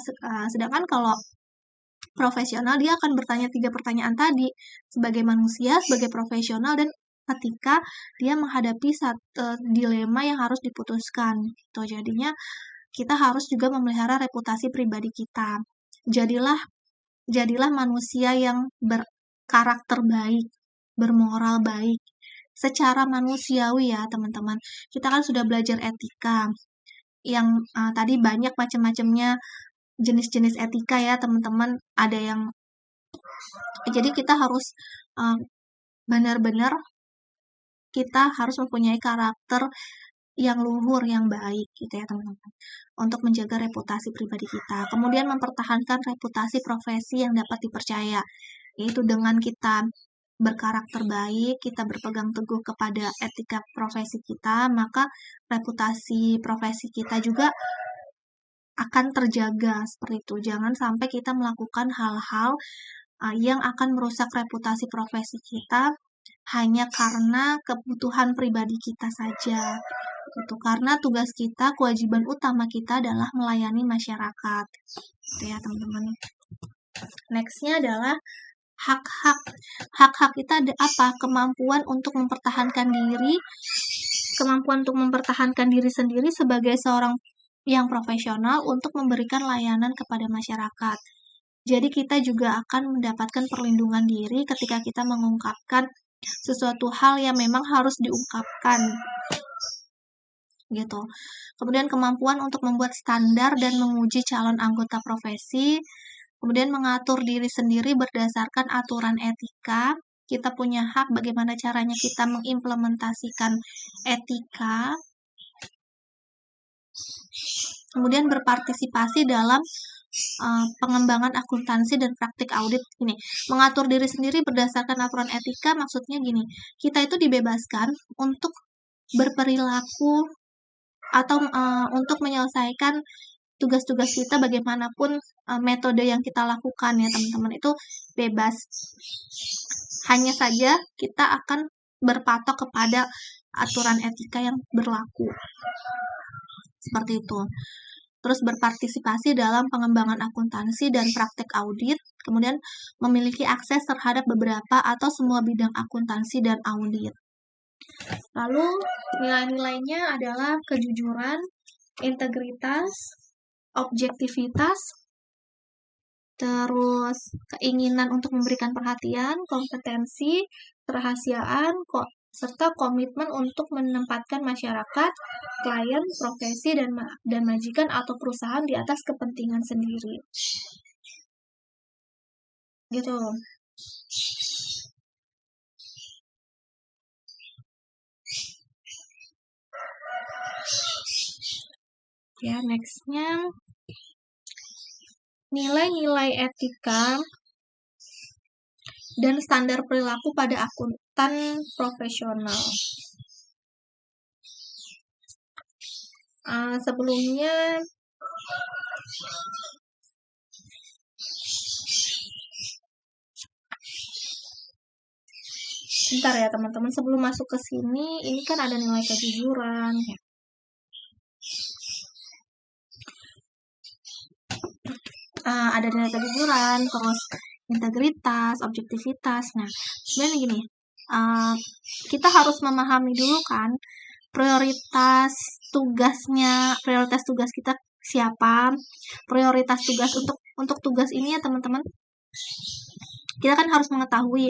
sedangkan kalau profesional dia akan bertanya 3 pertanyaan tadi, sebagai manusia, sebagai profesional, dan ketika dia menghadapi dilema yang harus diputuskan. Gitu. Jadinya kita harus juga memelihara reputasi pribadi kita. Jadilah manusia yang berkarakter baik, bermoral baik, secara manusiawi ya teman-teman. Kita kan sudah belajar etika, yang tadi banyak macam-macamnya jenis-jenis etika ya teman-teman. Jadi kita harus benar-benar kita harus mempunyai karakter yang luhur, yang baik gitu ya teman-teman, untuk menjaga reputasi pribadi kita. Kemudian mempertahankan reputasi profesi yang dapat dipercaya, yaitu dengan kita berkarakter baik, kita berpegang teguh kepada etika profesi kita, maka reputasi profesi kita juga akan terjaga seperti itu. Jangan sampai kita melakukan hal-hal yang akan merusak reputasi profesi kita hanya karena kebutuhan pribadi kita saja. Itu karena tugas kita, kewajiban utama kita adalah melayani masyarakat. Gitu ya, teman-teman. Next-nya adalah hak-hak. Hak-hak itu ada apa? Kemampuan untuk mempertahankan diri, sendiri sebagai seorang yang profesional untuk memberikan layanan kepada masyarakat. Jadi kita juga akan mendapatkan perlindungan diri ketika kita mengungkapkan sesuatu hal yang memang harus diungkapkan. Gitu. Kemudian kemampuan untuk membuat standar dan menguji calon anggota profesi. Kemudian mengatur diri sendiri berdasarkan aturan etika. Kita punya hak bagaimana caranya kita mengimplementasikan etika. Kemudian berpartisipasi dalam pengembangan akuntansi dan praktik audit. Gini, mengatur diri sendiri berdasarkan aturan etika maksudnya gini, kita itu dibebaskan untuk berperilaku atau untuk menyelesaikan tugas-tugas kita bagaimanapun metode yang kita lakukan ya teman-teman, itu bebas. Hanya saja kita akan berpatok kepada aturan etika yang berlaku. Seperti itu. Terus berpartisipasi dalam pengembangan akuntansi dan praktek audit, kemudian memiliki akses terhadap beberapa atau semua bidang akuntansi dan audit. Lalu nilai-nilainya adalah kejujuran, integritas, objektivitas, terus keinginan untuk memberikan perhatian, kompetensi, kerahasiaan, serta komitmen untuk menempatkan masyarakat, klien, profesi, dan majikan atau perusahaan di atas kepentingan sendiri. Gitu. Ya, next-nya nilai-nilai etika dan standar perilaku pada akuntan profesional. Sebelumnya bentar ya teman-teman, sebelum masuk ke sini ini kan ada nilai kejujuran ya. Ada nilai kejujuran, terus integritas, objektivitas. Nah, sebenarnya gini, kita harus memahami dulu kan prioritas tugas kita siapa, prioritas tugas untuk tugas ini ya teman-teman. Kita kan harus mengetahui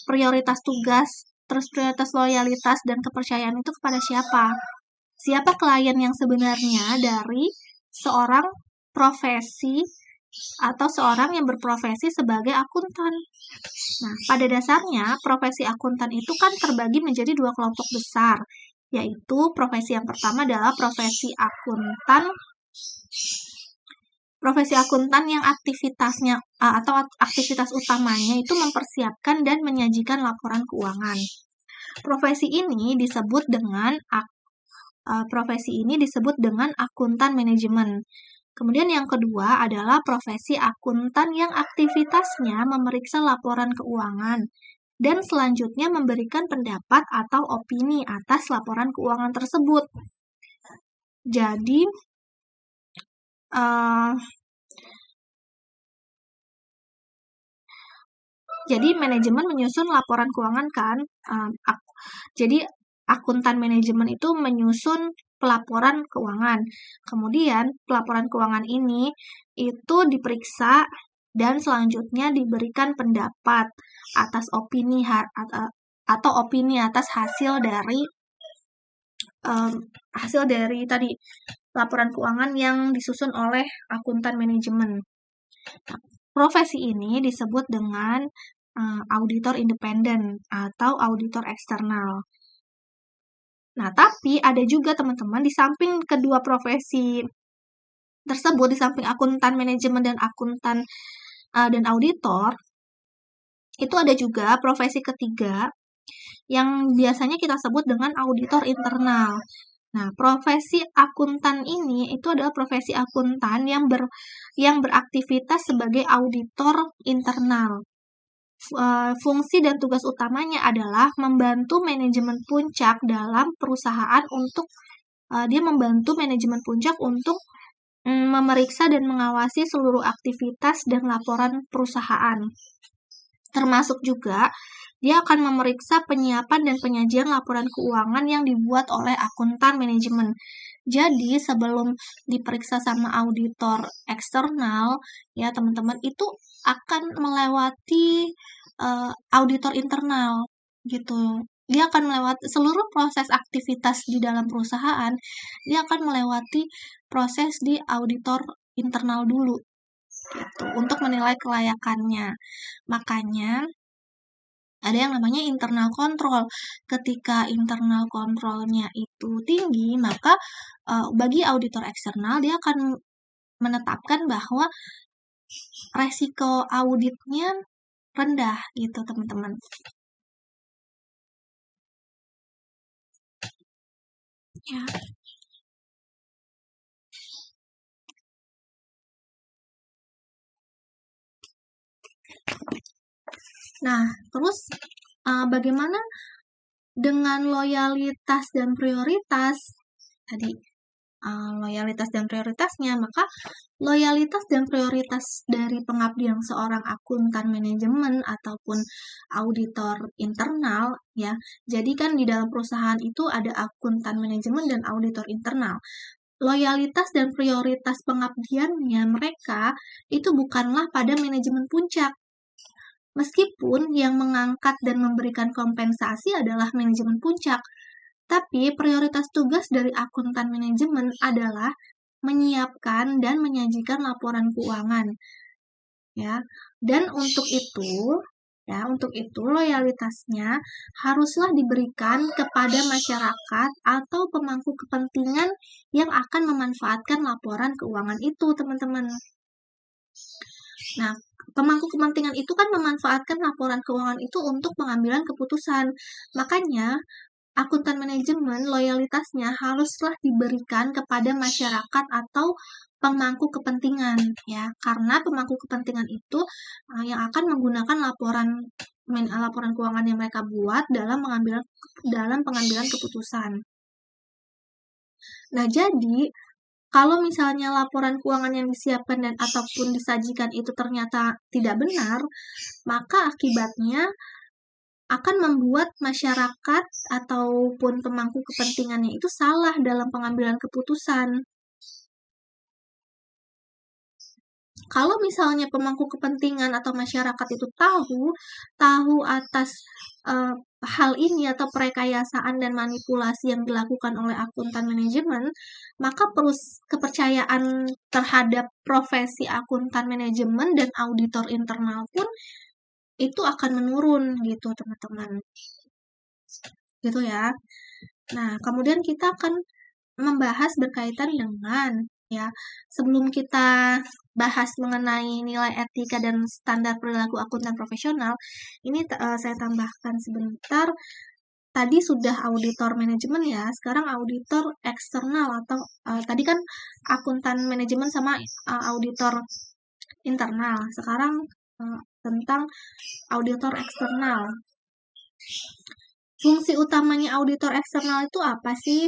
prioritas tugas, terus prioritas loyalitas dan kepercayaan itu kepada siapa. Siapa klien yang sebenarnya dari seorang profesi atau seorang yang berprofesi sebagai akuntan. Nah, pada dasarnya profesi akuntan itu kan terbagi menjadi 2 kelompok besar, yaitu profesi yang pertama adalah profesi akuntan yang aktivitasnya atau aktivitas utamanya itu mempersiapkan dan menyajikan laporan keuangan. Profesi ini disebut dengan akuntan manajemen. Kemudian yang kedua adalah profesi akuntan yang aktivitasnya memeriksa laporan keuangan dan selanjutnya memberikan pendapat atau opini atas laporan keuangan tersebut. Jadi manajemen menyusun laporan keuangan kan. Jadi akuntan manajemen itu menyusun pelaporan keuangan. Kemudian pelaporan keuangan ini itu diperiksa dan selanjutnya diberikan pendapat atas opini atau opini atas hasil dari tadi laporan keuangan yang disusun oleh akuntan manajemen. Profesi ini disebut dengan auditor independen atau auditor eksternal. Nah, tapi ada juga teman-teman di samping kedua profesi tersebut, di samping akuntan manajemen dan akuntan dan auditor, Itu ada juga profesi ketiga yang biasanya kita sebut dengan auditor internal. Nah, profesi akuntan ini itu adalah profesi akuntan yang beraktivitas sebagai auditor internal. Fungsi dan tugas utamanya adalah membantu manajemen puncak dalam perusahaan untuk dia membantu manajemen puncak untuk memeriksa dan mengawasi seluruh aktivitas dan laporan perusahaan. Termasuk juga dia akan memeriksa penyiapan dan penyajian laporan keuangan yang dibuat oleh akuntan manajemen. Jadi, sebelum diperiksa sama auditor eksternal, ya teman-teman, itu akan melewati auditor internal, gitu. Dia akan melewati seluruh proses aktivitas di dalam perusahaan, dia akan melewati proses di auditor internal dulu, gitu, untuk menilai kelayakannya. Makanya, ada yang namanya internal control. Ketika internal kontrolnya itu tinggi, maka bagi auditor eksternal dia akan menetapkan bahwa resiko auditnya rendah gitu, teman-teman. Ya. Nah, terus bagaimana dengan loyalitas dan prioritas? Tadi loyalitas dan prioritasnya, maka loyalitas dan prioritas dari pengabdian seorang akuntan manajemen ataupun auditor internal, ya. Jadi kan di dalam perusahaan itu ada akuntan manajemen dan auditor internal. Loyalitas dan prioritas pengabdiannya mereka itu bukanlah pada manajemen puncak. Meskipun yang mengangkat dan memberikan kompensasi adalah manajemen puncak, tapi prioritas tugas dari akuntan manajemen adalah menyiapkan dan menyajikan laporan keuangan. Ya. Dan untuk itu loyalitasnya haruslah diberikan kepada masyarakat atau pemangku kepentingan yang akan memanfaatkan laporan keuangan itu, teman-teman. Nah, pemangku kepentingan itu kan memanfaatkan laporan keuangan itu untuk pengambilan keputusan. Makanya, akuntan manajemen loyalitasnya haruslah diberikan kepada masyarakat atau pemangku kepentingan, ya, karena pemangku kepentingan itu yang akan menggunakan laporan keuangan yang mereka buat dalam pengambilan keputusan. Nah, jadi kalau misalnya laporan keuangan yang disiapkan dan ataupun disajikan itu ternyata tidak benar, maka akibatnya akan membuat masyarakat ataupun pemangku kepentingannya itu salah dalam pengambilan keputusan. Kalau misalnya pemangku kepentingan atau masyarakat itu tahu atas hal ini atau perekayasaan dan manipulasi yang dilakukan oleh akuntan manajemen, maka kepercayaan terhadap profesi akuntan manajemen dan auditor internal pun itu akan menurun gitu, teman-teman. Gitu ya. Nah, kemudian kita akan membahas berkaitan dengan, ya, sebelum kita bahas mengenai nilai etika dan standar perilaku akuntan profesional, ini saya tambahkan sebentar. Tadi sudah auditor manajemen ya, sekarang auditor eksternal atau tadi kan akuntan manajemen sama auditor internal. Sekarang tentang auditor eksternal. Fungsi utamanya auditor eksternal itu apa sih?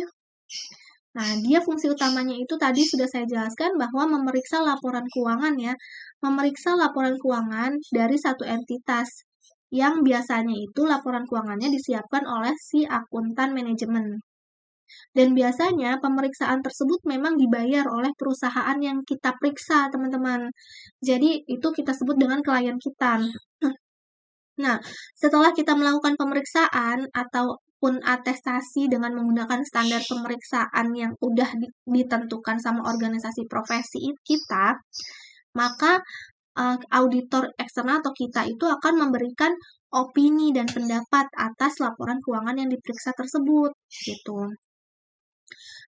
Nah, dia fungsi utamanya itu tadi sudah saya jelaskan bahwa memeriksa laporan keuangan ya. Memeriksa laporan keuangan dari satu entitas yang biasanya itu laporan keuangannya disiapkan oleh si akuntan manajemen. Dan biasanya pemeriksaan tersebut memang dibayar oleh perusahaan yang kita periksa, teman-teman. Jadi, itu kita sebut dengan klien kita. Nah, setelah kita melakukan pemeriksaan ataupun atestasi dengan menggunakan standar pemeriksaan yang udah ditentukan sama organisasi profesi kita, maka auditor eksternal atau kita itu akan memberikan opini dan pendapat atas laporan keuangan yang diperiksa tersebut, gitu.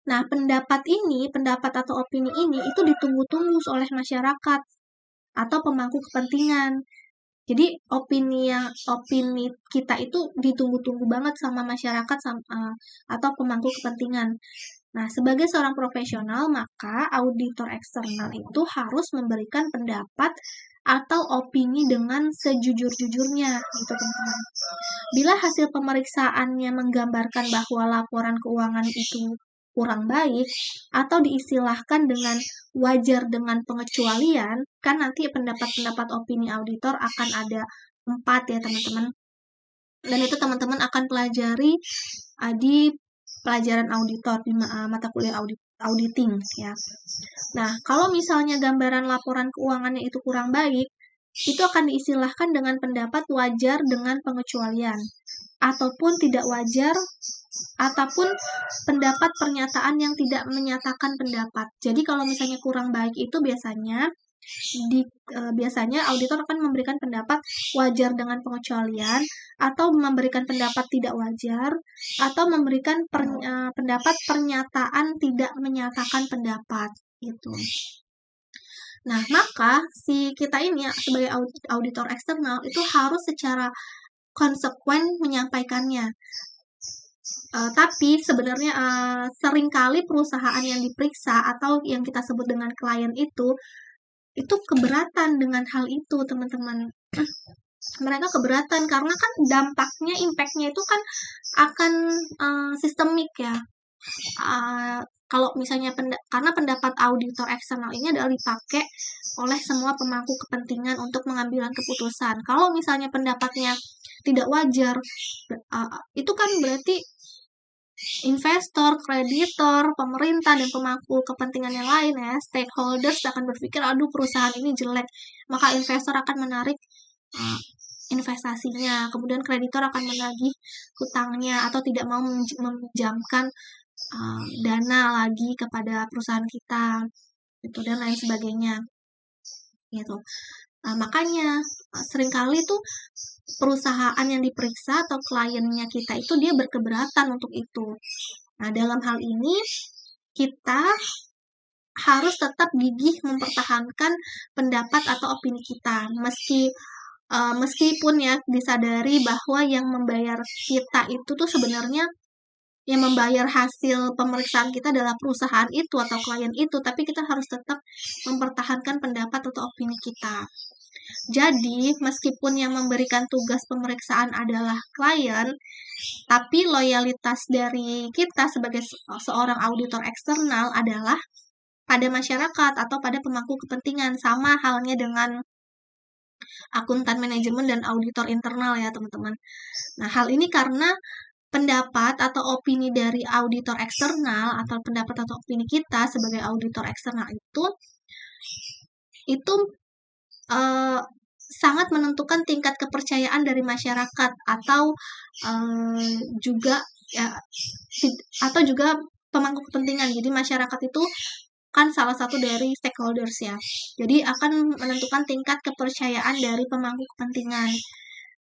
Nah, pendapat atau opini ini itu ditunggu-tunggu oleh masyarakat atau pemangku kepentingan. Jadi opini kita itu ditunggu-tunggu banget sama masyarakat atau pemangku kepentingan. Nah, sebagai seorang profesional, maka auditor eksternal itu harus memberikan pendapat atau opini dengan sejujur-jujurnya, gitu teman-teman. Bila hasil pemeriksaannya menggambarkan bahwa laporan keuangan itu kurang baik, atau diistilahkan dengan wajar dengan pengecualian, kan nanti pendapat-pendapat opini auditor akan ada 4 ya teman-teman. Dan itu teman-teman akan pelajari di pelajaran auditor, di mata kuliah auditing ya. Nah, kalau misalnya gambaran laporan keuangannya itu kurang baik, itu akan diistilahkan dengan pendapat wajar dengan pengecualian, ataupun tidak wajar, ataupun pendapat pernyataan yang tidak menyatakan pendapat. Jadi kalau misalnya kurang baik itu biasanya auditor akan memberikan pendapat wajar dengan pengecualian, atau memberikan pendapat tidak wajar, atau memberikan pendapat pernyataan tidak menyatakan pendapat gitu. Nah, maka si kita ini sebagai auditor eksternal itu harus secara konsekuen menyampaikannya. Tapi sebenarnya seringkali perusahaan yang diperiksa atau yang kita sebut dengan klien itu keberatan dengan hal itu, teman-teman. Mereka keberatan karena kan dampaknya, impact-nya itu kan akan sistemik ya. Kalau misalnya karena pendapat auditor eksternal ini adalah dipakai oleh semua pemangku kepentingan untuk mengambil keputusan. Kalau misalnya pendapatnya tidak wajar, itu kan berarti investor, kreditor, pemerintah, dan pemangku kepentingan yang lain ya, stakeholders akan berpikir, aduh perusahaan ini jelek, maka investor akan menarik investasinya, kemudian kreditor akan menagih hutangnya atau tidak mau meminjamkan dana lagi kepada perusahaan kita, gitu, dan lain sebagainya, gitu. Makanya seringkali tuh perusahaan yang diperiksa atau kliennya kita itu dia berkeberatan untuk itu. Nah, dalam hal ini kita harus tetap gigih mempertahankan pendapat atau opini kita, meskipun ya disadari bahwa yang membayar kita itu tuh sebenarnya yang membayar hasil pemeriksaan kita adalah perusahaan itu atau klien itu, tapi kita harus tetap mempertahankan pendapat atau opini kita. Jadi, meskipun yang memberikan tugas pemeriksaan adalah klien, tapi loyalitas dari kita sebagai seorang auditor eksternal adalah pada masyarakat atau pada pemangku kepentingan, sama halnya dengan akuntan manajemen dan auditor internal ya teman-teman. Nah, hal ini karena pendapat atau opini dari auditor eksternal atau pendapat atau opini kita sebagai auditor eksternal itu sangat menentukan tingkat kepercayaan dari masyarakat atau juga pemangku kepentingan. Jadi masyarakat itu kan salah satu dari stakeholders ya. Jadi akan menentukan tingkat kepercayaan dari pemangku kepentingan.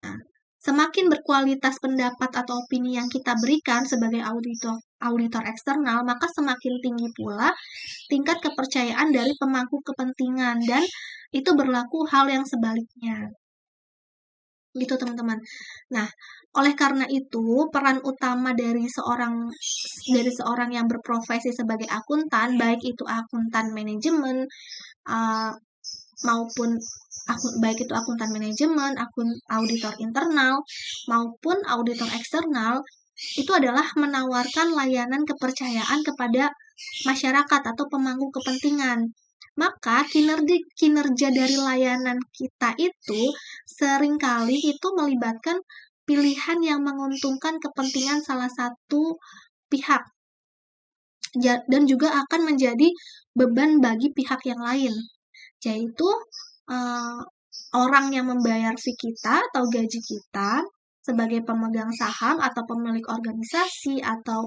Nah, semakin berkualitas pendapat atau opini yang kita berikan sebagai auditor eksternal, maka semakin tinggi pula tingkat kepercayaan dari pemangku kepentingan, dan itu berlaku hal yang sebaliknya. Gitu teman-teman. Nah, oleh karena itu peran utama dari seorang yang berprofesi sebagai akuntan, baik itu akuntan manajemen maupun baik itu akuntan manajemen, auditor internal maupun auditor eksternal, itu adalah menawarkan layanan kepercayaan kepada masyarakat atau pemangku kepentingan. Maka kinerja dari layanan kita itu seringkali itu melibatkan pilihan yang menguntungkan kepentingan salah satu pihak dan juga akan menjadi beban bagi pihak yang lain, yaitu orang yang membayar fee kita atau gaji kita sebagai pemegang saham atau pemilik organisasi atau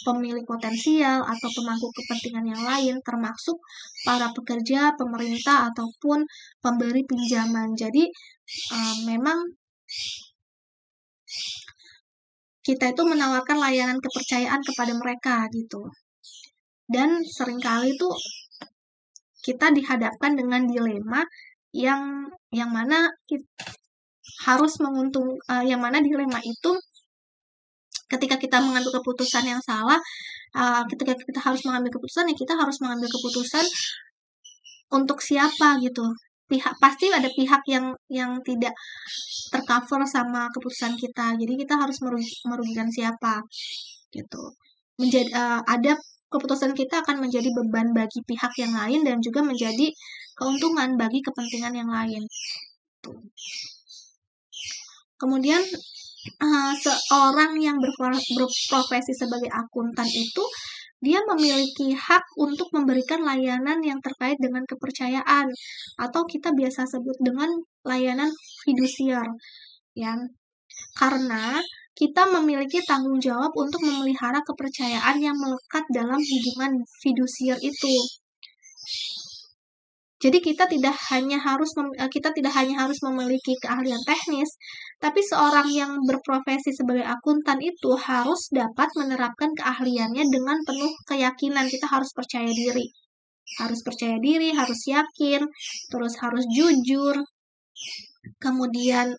pemilik potensial atau pemangku kepentingan yang lain, termasuk para pekerja, pemerintah, ataupun pemberi pinjaman. Jadi memang kita itu menawarkan layanan kepercayaan kepada mereka gitu. Dan seringkali tuh kita dihadapkan dengan dilema yang mana harus yang mana dilema itu ketika kita mengambil keputusan yang salah, ketika kita harus mengambil keputusan, ya kita harus mengambil keputusan untuk siapa gitu. Pasti ada pihak yang tidak tercover sama keputusan kita. Jadi kita harus merugikan siapa gitu. Ada keputusan kita akan menjadi beban bagi pihak yang lain dan juga menjadi keuntungan bagi kepentingan yang lain. Kemudian seorang yang berprofesi sebagai akuntan itu dia memiliki hak untuk memberikan layanan yang terkait dengan kepercayaan atau kita biasa sebut dengan layanan fidusiar, ya. Karena kita memiliki tanggung jawab untuk memelihara kepercayaan yang melekat dalam hubungan fidusiar itu. Jadi kita tidak hanya harus memiliki keahlian teknis, tapi seorang yang berprofesi sebagai akuntan itu harus dapat menerapkan keahliannya dengan penuh keyakinan. Kita harus percaya diri, harus yakin, terus harus jujur, kemudian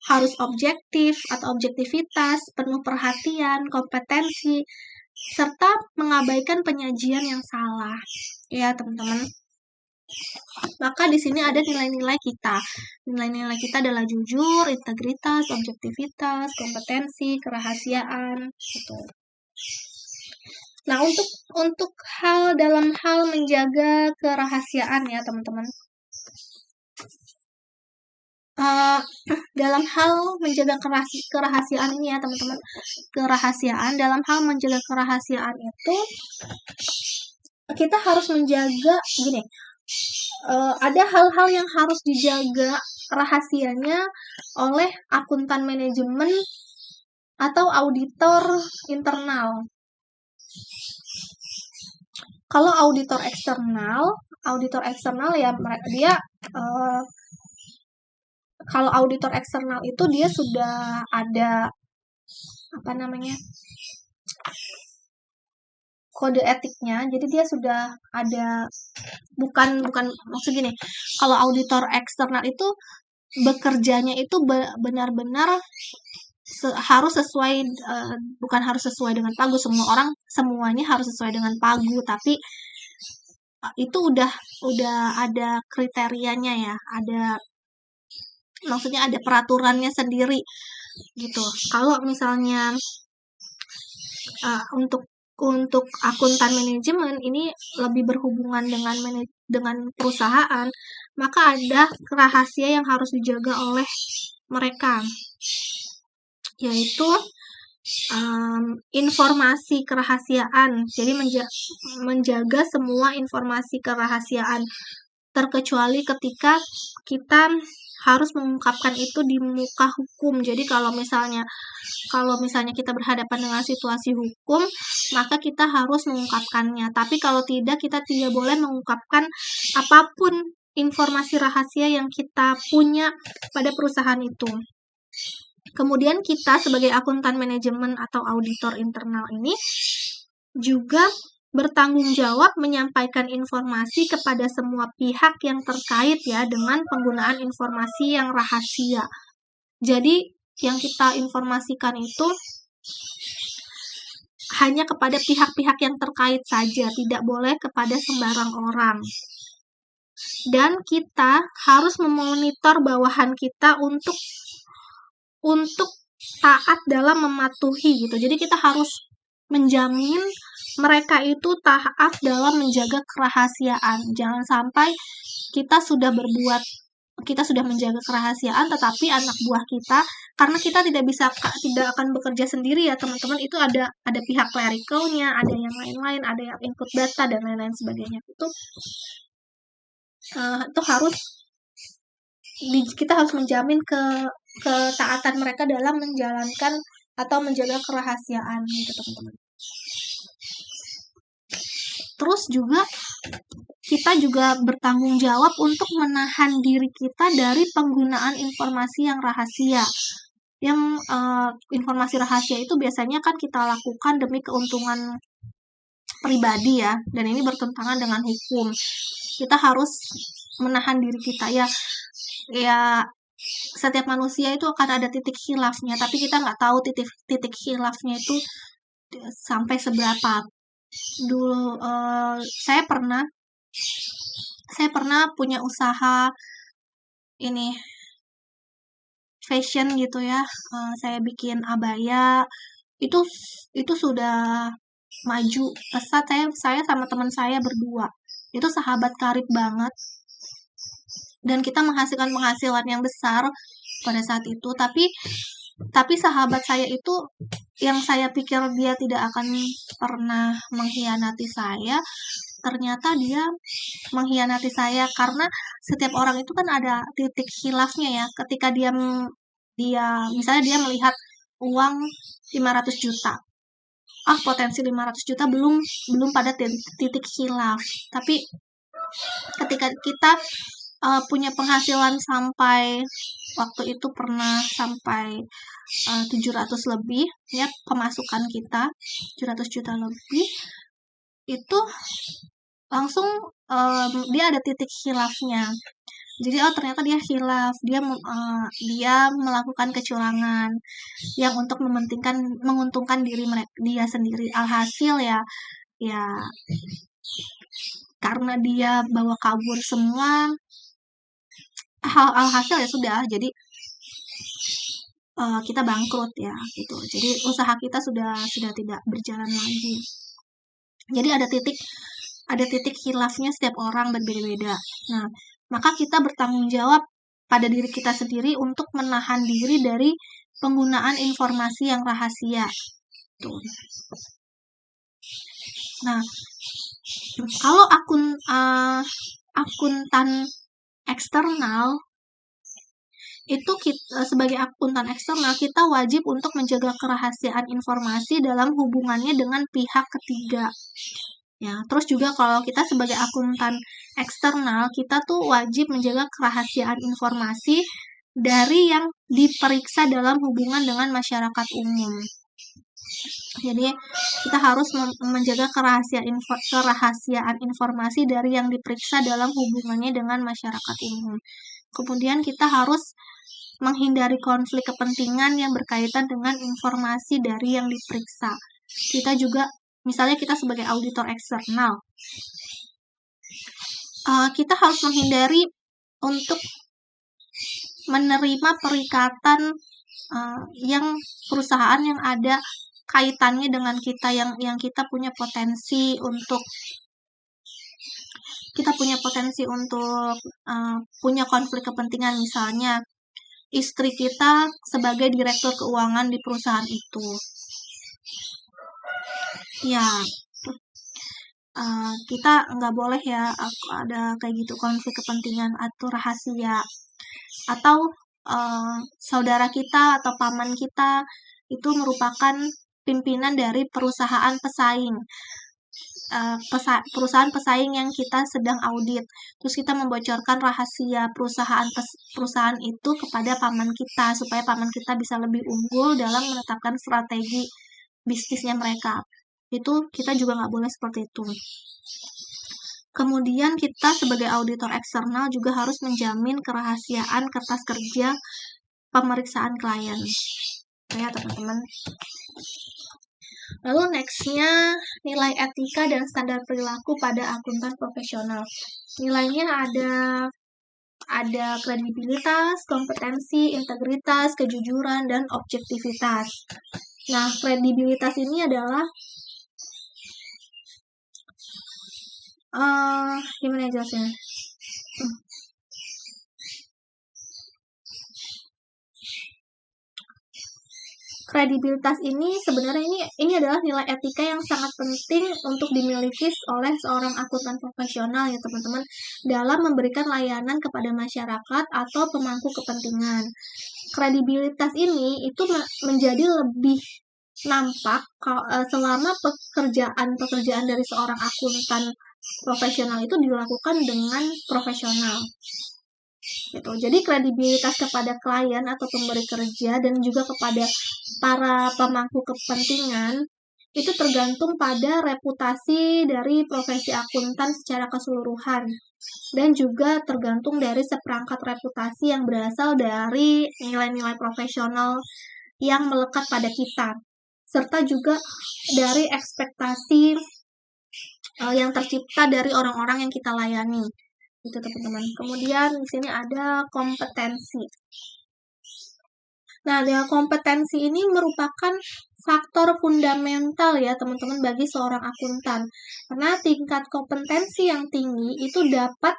harus objektif atau objektivitas, penuh perhatian, kompetensi, serta mengabaikan penyajian yang salah. Ya, teman-teman. Maka di sini ada nilai-nilai kita. Nilai-nilai kita adalah jujur, integritas, objektivitas, kompetensi, kerahasiaan, gitu. Nah, untuk dalam hal menjaga kerahasiaan ya, teman-teman. Dalam hal menjaga kerahasiaan ini ya, teman-teman. Dalam hal menjaga kerahasiaan itu kita harus menjaga gini. Ada hal-hal yang harus dijaga rahasianya oleh akuntan manajemen atau auditor internal. Kalau auditor eksternal ya dia kalau auditor eksternal itu dia sudah ada kode etiknya, jadi dia sudah ada bukan maksud gini, kalau auditor eksternal itu bekerjanya itu benar-benar harus sesuai, bukan harus sesuai dengan pagu, semuanya harus sesuai dengan pagu, tapi itu udah ada kriterianya ya, maksudnya ada peraturannya sendiri gitu. Kalau misalnya untuk akuntan manajemen ini lebih berhubungan dengan perusahaan, maka ada rahasia yang harus dijaga oleh mereka, yaitu informasi kerahasiaan. Jadi menjaga semua informasi kerahasiaan, terkecuali ketika kita harus mengungkapkan itu di muka hukum. Jadi kalau misalnya kita berhadapan dengan situasi hukum, maka kita harus mengungkapkannya. Tapi kalau tidak, kita tidak boleh mengungkapkan apapun informasi rahasia yang kita punya pada perusahaan itu. Kemudian kita sebagai akuntan manajemen atau auditor internal ini juga bertanggung jawab menyampaikan informasi kepada semua pihak yang terkait ya dengan penggunaan informasi yang rahasia. Jadi yang kita informasikan itu hanya kepada pihak-pihak yang terkait saja, tidak boleh kepada sembarang orang. Dan kita harus memonitor bawahan kita untuk taat dalam mematuhi gitu. Jadi kita harus menjamin mereka itu taat dalam menjaga kerahasiaan. Jangan sampai kita sudah menjaga kerahasiaan, tetapi anak buah kita, karena kita tidak akan bekerja sendiri ya teman-teman, itu ada pihak clericalnya, ada yang lain-lain, ada yang input data dan lain-lain sebagainya. Itu kita harus menjamin ketaatan mereka dalam menjalankan atau menjaga kerahasiaan gitu teman-teman. Terus juga kita juga bertanggung jawab untuk menahan diri kita dari penggunaan informasi yang rahasia. Yang informasi rahasia itu biasanya kan kita lakukan demi keuntungan pribadi ya, dan ini bertentangan dengan hukum. Kita harus menahan diri kita ya setiap manusia itu akan ada titik khilafnya, tapi kita nggak tahu titik khilafnya itu sampai seberapa. Dulu saya pernah punya usaha ini fashion gitu ya. Saya bikin abaya, itu itu sudah maju pesat. Saya sama teman saya berdua, itu sahabat karib banget, dan kita menghasilkan penghasilan yang besar pada saat itu. Tapi sahabat saya itu, yang saya pikir dia tidak akan pernah mengkhianati saya, ternyata dia mengkhianati saya. Karena setiap orang itu kan ada titik khilafnya ya. Ketika dia misalnya dia melihat uang 500 juta, potensi 500 juta belum pada titik khilaf. Tapi ketika kita punya penghasilan sampai, waktu itu pernah sampai 700 lebih ya, pemasukan kita 700 juta lebih, itu langsung dia ada titik khilafnya. Jadi ternyata dia khilaf, dia melakukan kecurangan yang untuk menguntungkan dia sendiri. Alhasil ya karena dia bawa kabur semua, alhasil ya sudah, jadi kita bangkrut ya gitu. Jadi usaha kita sudah tidak berjalan lagi. Jadi ada titik khilafnya, setiap orang berbeda-beda. Nah, maka kita bertanggung jawab pada diri kita sendiri untuk menahan diri dari penggunaan informasi yang rahasia. Tuh. Nah, kalau akuntan eksternal itu, sebagai akuntan eksternal kita wajib untuk menjaga kerahasiaan informasi dalam hubungannya dengan pihak ketiga. Ya, terus juga kalau kita sebagai akuntan eksternal, kita tuh wajib menjaga kerahasiaan informasi dari yang diperiksa dalam hubungan dengan masyarakat umum. Jadi kita harus menjaga kerahasiaan informasi dari yang diperiksa dalam hubungannya dengan masyarakat umum. Kemudian kita harus menghindari konflik kepentingan yang berkaitan dengan informasi dari yang diperiksa. Kita juga, misalnya kita sebagai auditor eksternal, kita harus menghindari untuk menerima perikatan yang perusahaan yang ada kaitannya dengan kita, yang kita punya potensi untuk punya konflik kepentingan. Misalnya istri kita sebagai direktur keuangan di perusahaan itu, ya kita nggak boleh ya ada kayak gitu konflik kepentingan atau rahasia. Atau saudara kita atau paman kita itu merupakan pimpinan dari perusahaan pesaing, perusahaan pesaing yang kita sedang audit. Terus kita membocorkan rahasia perusahaan itu kepada paman kita, supaya paman kita bisa lebih unggul dalam menetapkan strategi bisnisnya mereka. Itu kita juga nggak boleh seperti itu. Kemudian kita sebagai auditor eksternal juga harus menjamin kerahasiaan kertas kerja pemeriksaan klien. Ya teman-teman. Lalu nextnya, nilai etika dan standar perilaku pada akuntan profesional. Nilainya ada kredibilitas, kompetensi, integritas, kejujuran, dan objektivitas. Nah, kredibilitas ini adalah gimana ya jelasnya? Kredibilitas ini sebenarnya ini adalah nilai etika yang sangat penting untuk dimiliki oleh seorang akuntan profesional ya teman-teman, dalam memberikan layanan kepada masyarakat atau pemangku kepentingan. Kredibilitas ini itu menjadi lebih nampak selama pekerjaan dari seorang akuntan profesional itu dilakukan dengan profesional. Gitu. Jadi kredibilitas kepada klien atau pemberi kerja dan juga kepada para pemangku kepentingan itu tergantung pada reputasi dari profesi akuntan secara keseluruhan dan juga tergantung dari seperangkat reputasi yang berasal dari nilai-nilai profesional yang melekat pada kita serta juga dari ekspektasi yang tercipta dari orang-orang yang kita layani. Itu teman-teman. Kemudian di sini ada kompetensi. Nah, kompetensi ini merupakan faktor fundamental ya teman-teman bagi seorang akuntan. Karena tingkat kompetensi yang tinggi itu dapat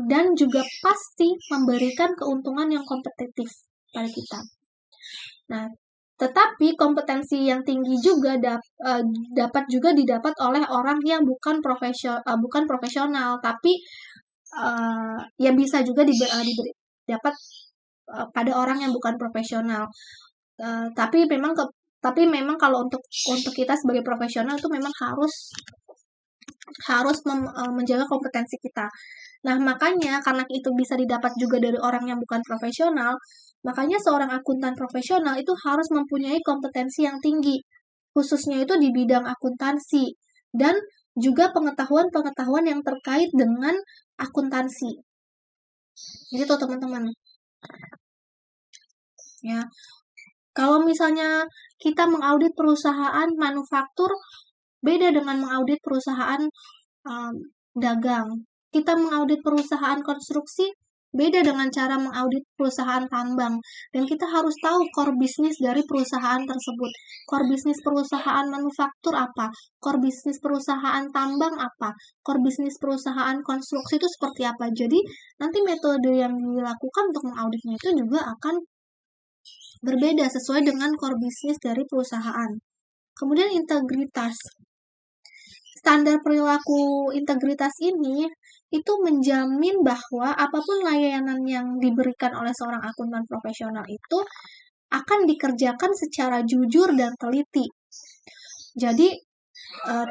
dan juga pasti memberikan keuntungan yang kompetitif pada kita. Nah, tetapi kompetensi yang tinggi juga dapat juga didapat oleh orang yang bukan profesional, tapi ya bisa juga dapat pada orang yang bukan profesional. Tapi memang kalau untuk kita sebagai profesional itu memang harus menjaga kompetensi kita. Nah, makanya karena itu bisa didapat juga dari orang yang bukan profesional, makanya seorang akuntan profesional itu harus mempunyai kompetensi yang tinggi, khususnya itu di bidang akuntansi dan juga pengetahuan-pengetahuan yang terkait dengan akuntansi. Gitu teman-teman. Ya. Kalau misalnya kita mengaudit perusahaan manufaktur, beda dengan mengaudit perusahaan dagang. Kita mengaudit perusahaan konstruksi, beda dengan cara mengaudit perusahaan tambang. Dan kita harus tahu core bisnis dari perusahaan tersebut. Core bisnis perusahaan manufaktur apa? Core bisnis perusahaan tambang apa? Core bisnis perusahaan konstruksi itu seperti apa? Jadi, nanti metode yang dilakukan untuk mengauditnya itu juga akan berbeda sesuai dengan core bisnis dari perusahaan. Kemudian integritas. Standar perilaku integritas ini itu menjamin bahwa apapun layanan yang diberikan oleh seorang akuntan profesional itu akan dikerjakan secara jujur dan teliti. Jadi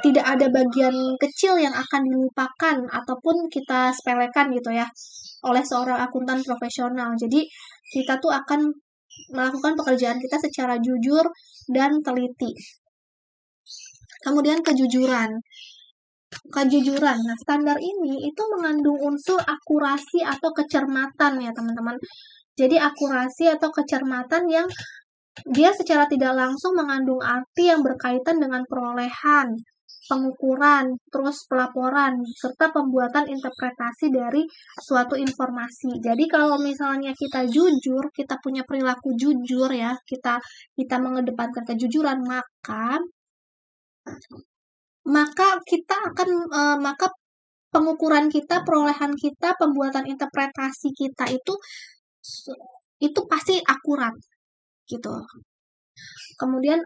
tidak ada bagian kecil yang akan dilupakan ataupun kita sepelekan gitu ya oleh seorang akuntan profesional. Jadi kita tuh akan melakukan pekerjaan kita secara jujur dan teliti. Kemudian kejujuran. Nah, standar ini itu mengandung unsur akurasi atau kecermatan ya teman-teman. Jadi akurasi atau kecermatan yang dia secara tidak langsung mengandung arti yang berkaitan dengan perolehan, pengukuran, terus pelaporan, serta pembuatan interpretasi dari suatu informasi. Jadi kalau misalnya kita jujur, kita punya perilaku jujur ya, kita mengedepankan kejujuran, maka kita akan maka pengukuran kita, perolehan kita, pembuatan interpretasi kita itu pasti akurat gitu. Kemudian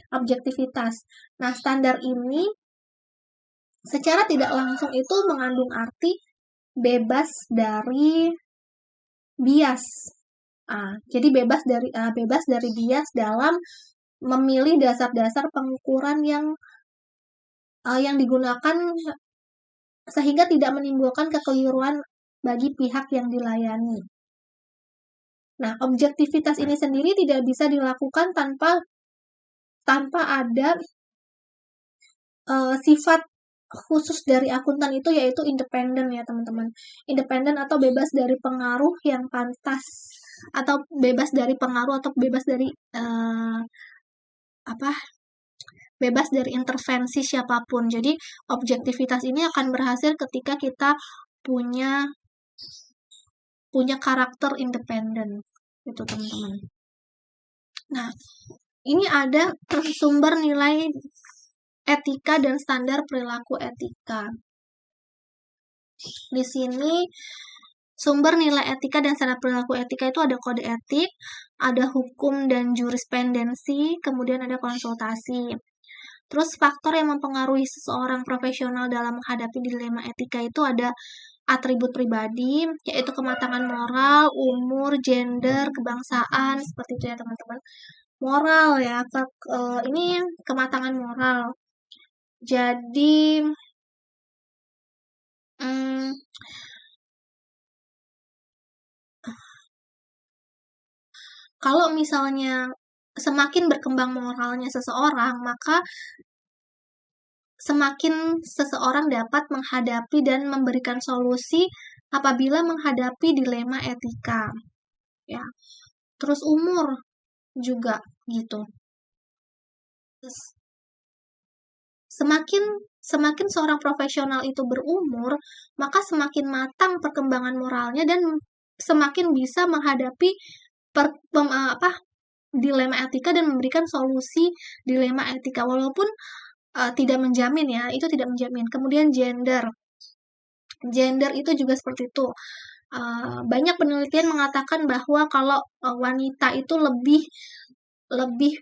objektivitas. Nah, standar ini secara tidak langsung itu mengandung arti bebas dari bias. Jadi bebas dari bias dalam memilih dasar-dasar pengukuran yang digunakan sehingga tidak menimbulkan kekeliruan bagi pihak yang dilayani. Nah, objektivitas ini sendiri tidak bisa dilakukan tanpa ada sifat khusus dari akuntan itu yaitu independen ya teman-teman. Independen atau bebas dari pengaruh yang pantas atau bebas dari pengaruh atau bebas dari bebas dari intervensi siapapun. Jadi objektivitas ini akan berhasil ketika kita punya karakter independen itu teman-teman. Nah, ini ada sumber nilai etika dan standar perilaku etika. Di sini sumber nilai etika dan standar perilaku etika itu ada kode etik, ada hukum dan jurisprudensi, kemudian ada konsultasi. Terus faktor yang mempengaruhi seseorang profesional dalam menghadapi dilema etika itu ada atribut pribadi, yaitu kematangan moral, umur, gender, kebangsaan, seperti itu ya teman-teman. Moral ya, ini kematangan moral. Jadi, kalau misalnya semakin berkembang moralnya seseorang, maka semakin seseorang dapat menghadapi dan memberikan solusi apabila menghadapi dilema etika, ya. Terus umur juga gitu. Semakin semakin seorang profesional itu berumur, maka semakin matang perkembangan moralnya dan semakin bisa menghadapi dilema etika dan memberikan solusi dilema etika walaupun tidak menjamin ya, itu tidak menjamin. Kemudian gender. Gender itu juga seperti itu. Banyak penelitian mengatakan bahwa kalau wanita itu lebih lebih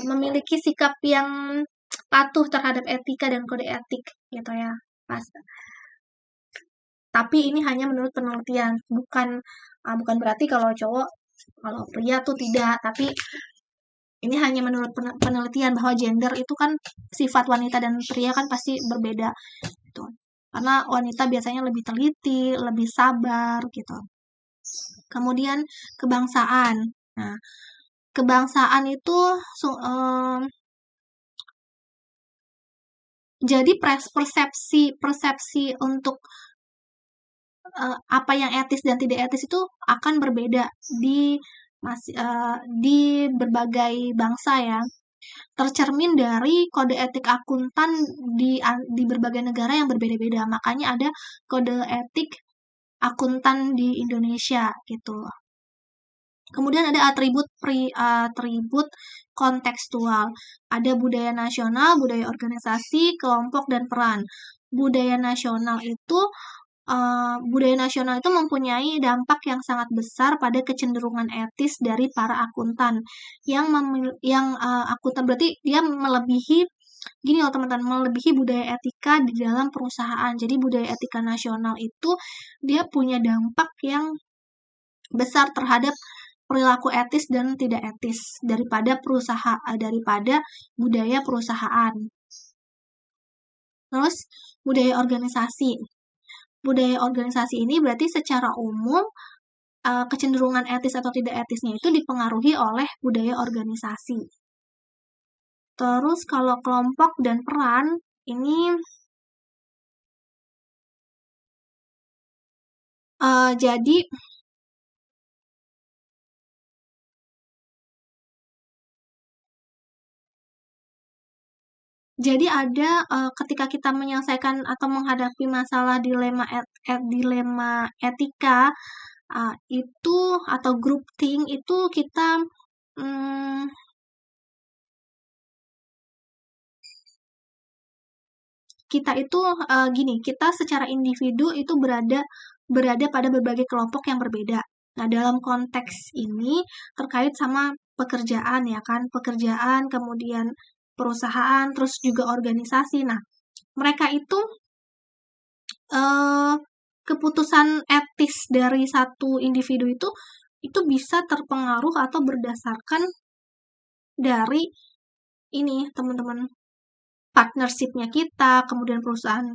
memiliki sikap yang patuh terhadap etika dan kode etik gitu ya. Pas. Tapi ini hanya menurut penelitian, bukan berarti kalau pria tuh tidak, tapi ini hanya menurut penelitian bahwa gender itu kan sifat wanita dan pria kan pasti berbeda gitu. Karena wanita biasanya lebih teliti, lebih sabar gitu. Kemudian kebangsaan. Nah, kebangsaan itu jadi persepsi untuk apa yang etis dan tidak etis itu akan berbeda di berbagai bangsa ya. Tercermin dari kode etik akuntan di berbagai negara yang berbeda-beda. Makanya ada kode etik akuntan di Indonesia gitu. Kemudian ada atribut kontekstual. Ada budaya nasional, budaya organisasi, kelompok, dan peran. Budaya nasional itu mempunyai dampak yang sangat besar pada kecenderungan etis dari para akuntan. Akuntan berarti dia melebihi gini loh teman-teman, melebihi budaya etika di dalam perusahaan. Jadi budaya etika nasional itu dia punya dampak yang besar terhadap perilaku etis dan tidak etis daripada budaya perusahaan. Terus budaya organisasi. Budaya organisasi ini berarti secara umum kecenderungan etis atau tidak etisnya itu dipengaruhi oleh budaya organisasi. Terus kalau kelompok dan peran ini jadi ada ketika kita menyelesaikan atau menghadapi masalah dilema etika itu atau groupthink itu kita itu kita secara individu itu berada pada berbagai kelompok yang berbeda. Nah, dalam konteks ini terkait sama pekerjaan ya kan, pekerjaan, kemudian perusahaan, terus juga organisasi. Nah, mereka itu keputusan etis dari satu individu itu bisa terpengaruh atau berdasarkan dari ini teman-teman, partnership-nya kita, kemudian perusahaan,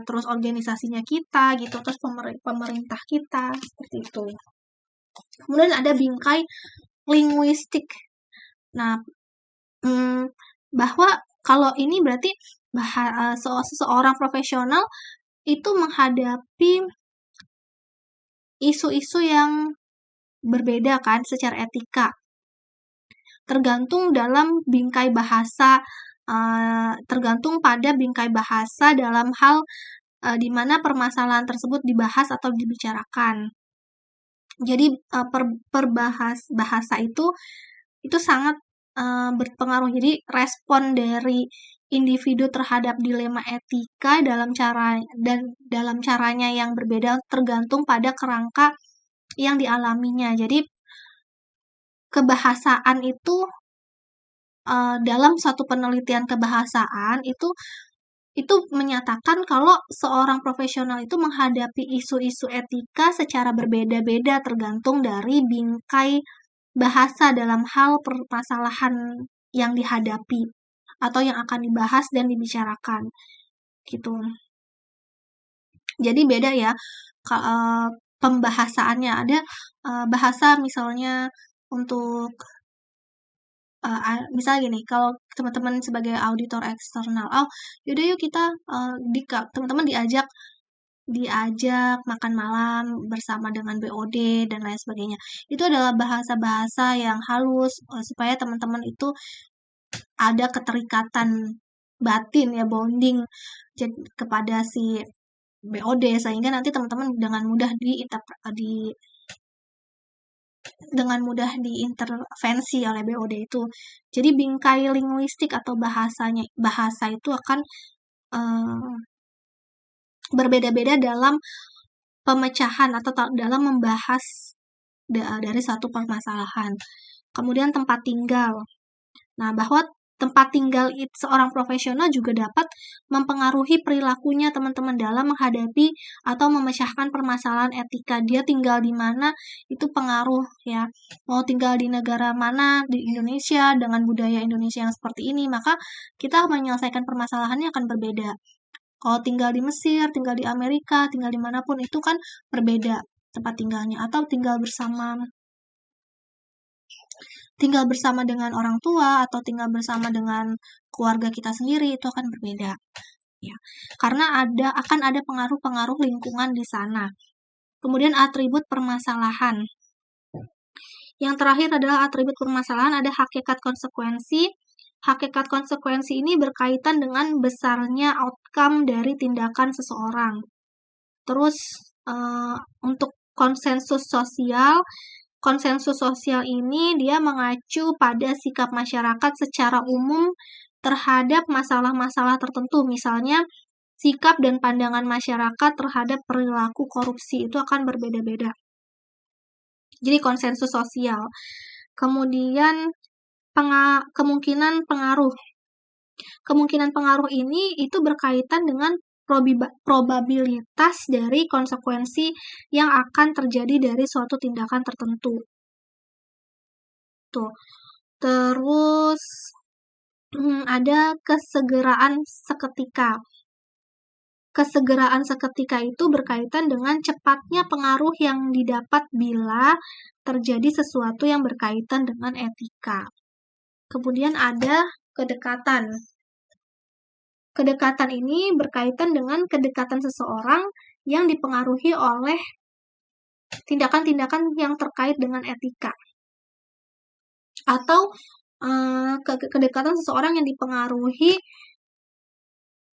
terus organisasinya kita gitu, terus pemerintah kita, seperti itu. Kemudian ada bingkai linguistik. Nah, bahwa kalau ini berarti seseorang profesional itu menghadapi isu-isu yang berbeda kan secara etika. Tergantung pada bingkai bahasa dalam hal di mana permasalahan tersebut dibahas atau dibicarakan. Jadi bahasa itu sangat berpengaruh. Jadi respon dari individu terhadap dilema etika dalam caranya yang berbeda tergantung pada kerangka yang dialaminya. Jadi kebahasaan itu dalam suatu penelitian kebahasaan itu menyatakan kalau seorang profesional itu menghadapi isu-isu etika secara berbeda-beda tergantung dari bingkai bahasa dalam hal permasalahan yang dihadapi atau yang akan dibahas dan dibicarakan gitu. Jadi beda ya pembahasaannya. Ada bahasa misalnya untuk misalnya gini, kalau teman-teman sebagai auditor eksternal, oh yaudah yuk kita teman-teman diajak makan malam bersama dengan BOD dan lain sebagainya. Itu adalah bahasa-bahasa yang halus supaya teman-teman itu ada keterikatan batin ya, bonding kepada si BOD, sehingga nanti teman-teman dengan mudah diintervensi oleh BOD itu. Jadi bingkai linguistik atau bahasa itu akan berbeda-beda dalam pemecahan atau dalam membahas dari satu permasalahan. Kemudian tempat tinggal. Nah, bahwa tempat tinggal seorang profesional juga dapat mempengaruhi perilakunya teman-teman dalam menghadapi atau memecahkan permasalahan etika. Dia tinggal di mana itu pengaruh ya. Mau tinggal di negara mana di Indonesia dengan budaya Indonesia yang seperti ini, maka kita menyelesaikan permasalahannya akan berbeda. Kalau tinggal di Mesir, tinggal di Amerika, tinggal dimanapun itu kan berbeda tempat tinggalnya. Atau tinggal bersama dengan orang tua atau tinggal bersama dengan keluarga kita sendiri itu akan berbeda. Ya. Karena akan ada pengaruh-pengaruh lingkungan di sana. Kemudian atribut permasalahan. Yang terakhir adalah atribut permasalahan, ada hakikat konsekuensi. Hakikat konsekuensi ini berkaitan dengan besarnya outcome dari tindakan seseorang. Terus untuk konsensus sosial ini dia mengacu pada sikap masyarakat secara umum terhadap masalah-masalah tertentu. Misalnya, sikap dan pandangan masyarakat terhadap perilaku korupsi itu akan berbeda-beda. Jadi konsensus sosial. Kemudian kemungkinan pengaruh. Kemungkinan pengaruh ini itu berkaitan dengan probabilitas dari konsekuensi yang akan terjadi dari suatu tindakan tertentu. Tuh. Terus ada kesegeraan seketika. Kesegeraan seketika itu berkaitan dengan cepatnya pengaruh yang didapat bila terjadi sesuatu yang berkaitan dengan etika. Kemudian ada kedekatan. Kedekatan ini berkaitan dengan kedekatan seseorang yang dipengaruhi oleh tindakan-tindakan yang terkait dengan etika. Atau kedekatan seseorang yang dipengaruhi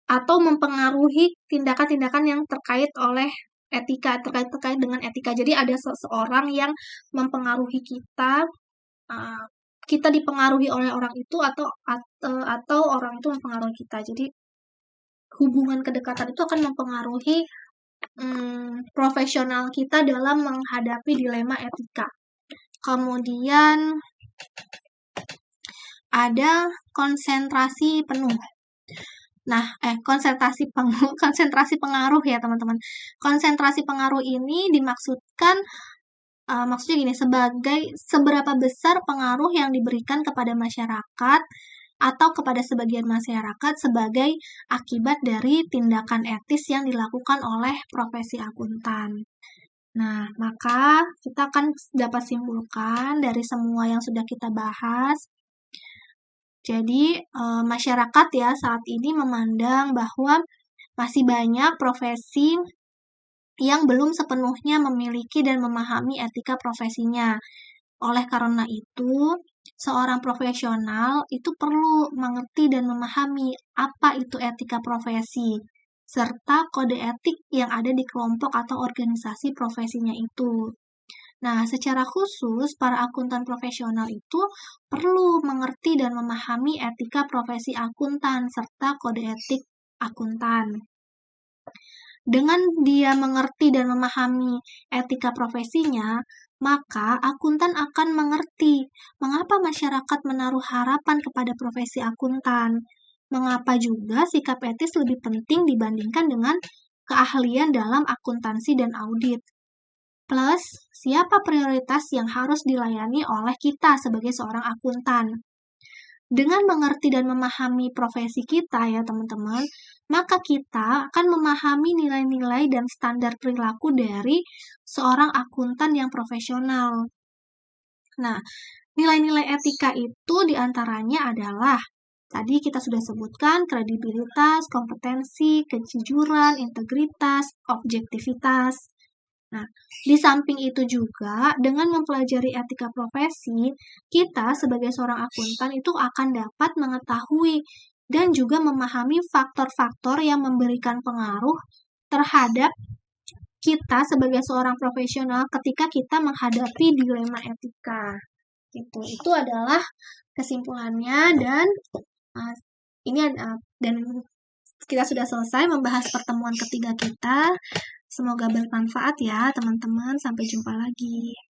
atau mempengaruhi tindakan-tindakan yang terkait oleh etika, terkait dengan etika. Jadi ada seseorang yang mempengaruhi kita, kita dipengaruhi oleh orang itu atau orang itu mempengaruhi kita. Jadi hubungan kedekatan itu akan mempengaruhi profesional kita dalam menghadapi dilema etika. Kemudian ada konsentrasi penuh. Nah, konsentrasi pengaruh ya teman-teman. Konsentrasi pengaruh ini dimaksudkan maksudnya gini, seberapa besar pengaruh yang diberikan kepada masyarakat atau kepada sebagian masyarakat sebagai akibat dari tindakan etis yang dilakukan oleh profesi akuntan. Nah, maka kita akan dapat simpulkan dari semua yang sudah kita bahas. Jadi, masyarakat ya saat ini memandang bahwa masih banyak profesi yang belum sepenuhnya memiliki dan memahami etika profesinya. Oleh karena itu, seorang profesional itu perlu mengerti dan memahami apa itu etika profesi, serta kode etik yang ada di kelompok atau organisasi profesinya itu. Nah, secara khusus, para akuntan profesional itu perlu mengerti dan memahami etika profesi akuntan serta kode etik akuntan. Dengan dia mengerti dan memahami etika profesinya, maka akuntan akan mengerti mengapa masyarakat menaruh harapan kepada profesi akuntan. Mengapa juga sikap etis lebih penting dibandingkan dengan keahlian dalam akuntansi dan audit. Plus, siapa prioritas yang harus dilayani oleh kita sebagai seorang akuntan. Dengan mengerti dan memahami profesi kita ya teman-teman, maka kita akan memahami nilai-nilai dan standar perilaku dari seorang akuntan yang profesional. Nah, Nilai-nilai etika itu diantaranya adalah tadi kita sudah sebutkan kredibilitas, kompetensi, kejujuran, integritas, objektivitas. Nah, di samping itu juga dengan mempelajari etika profesi, kita sebagai seorang akuntan itu akan dapat mengetahui dan juga memahami faktor-faktor yang memberikan pengaruh terhadap kita sebagai seorang profesional ketika kita menghadapi dilema etika. Gitu. Itu adalah kesimpulannya dan dan kita sudah selesai membahas pertemuan ketiga kita. Semoga bermanfaat ya teman-teman. Sampai jumpa lagi.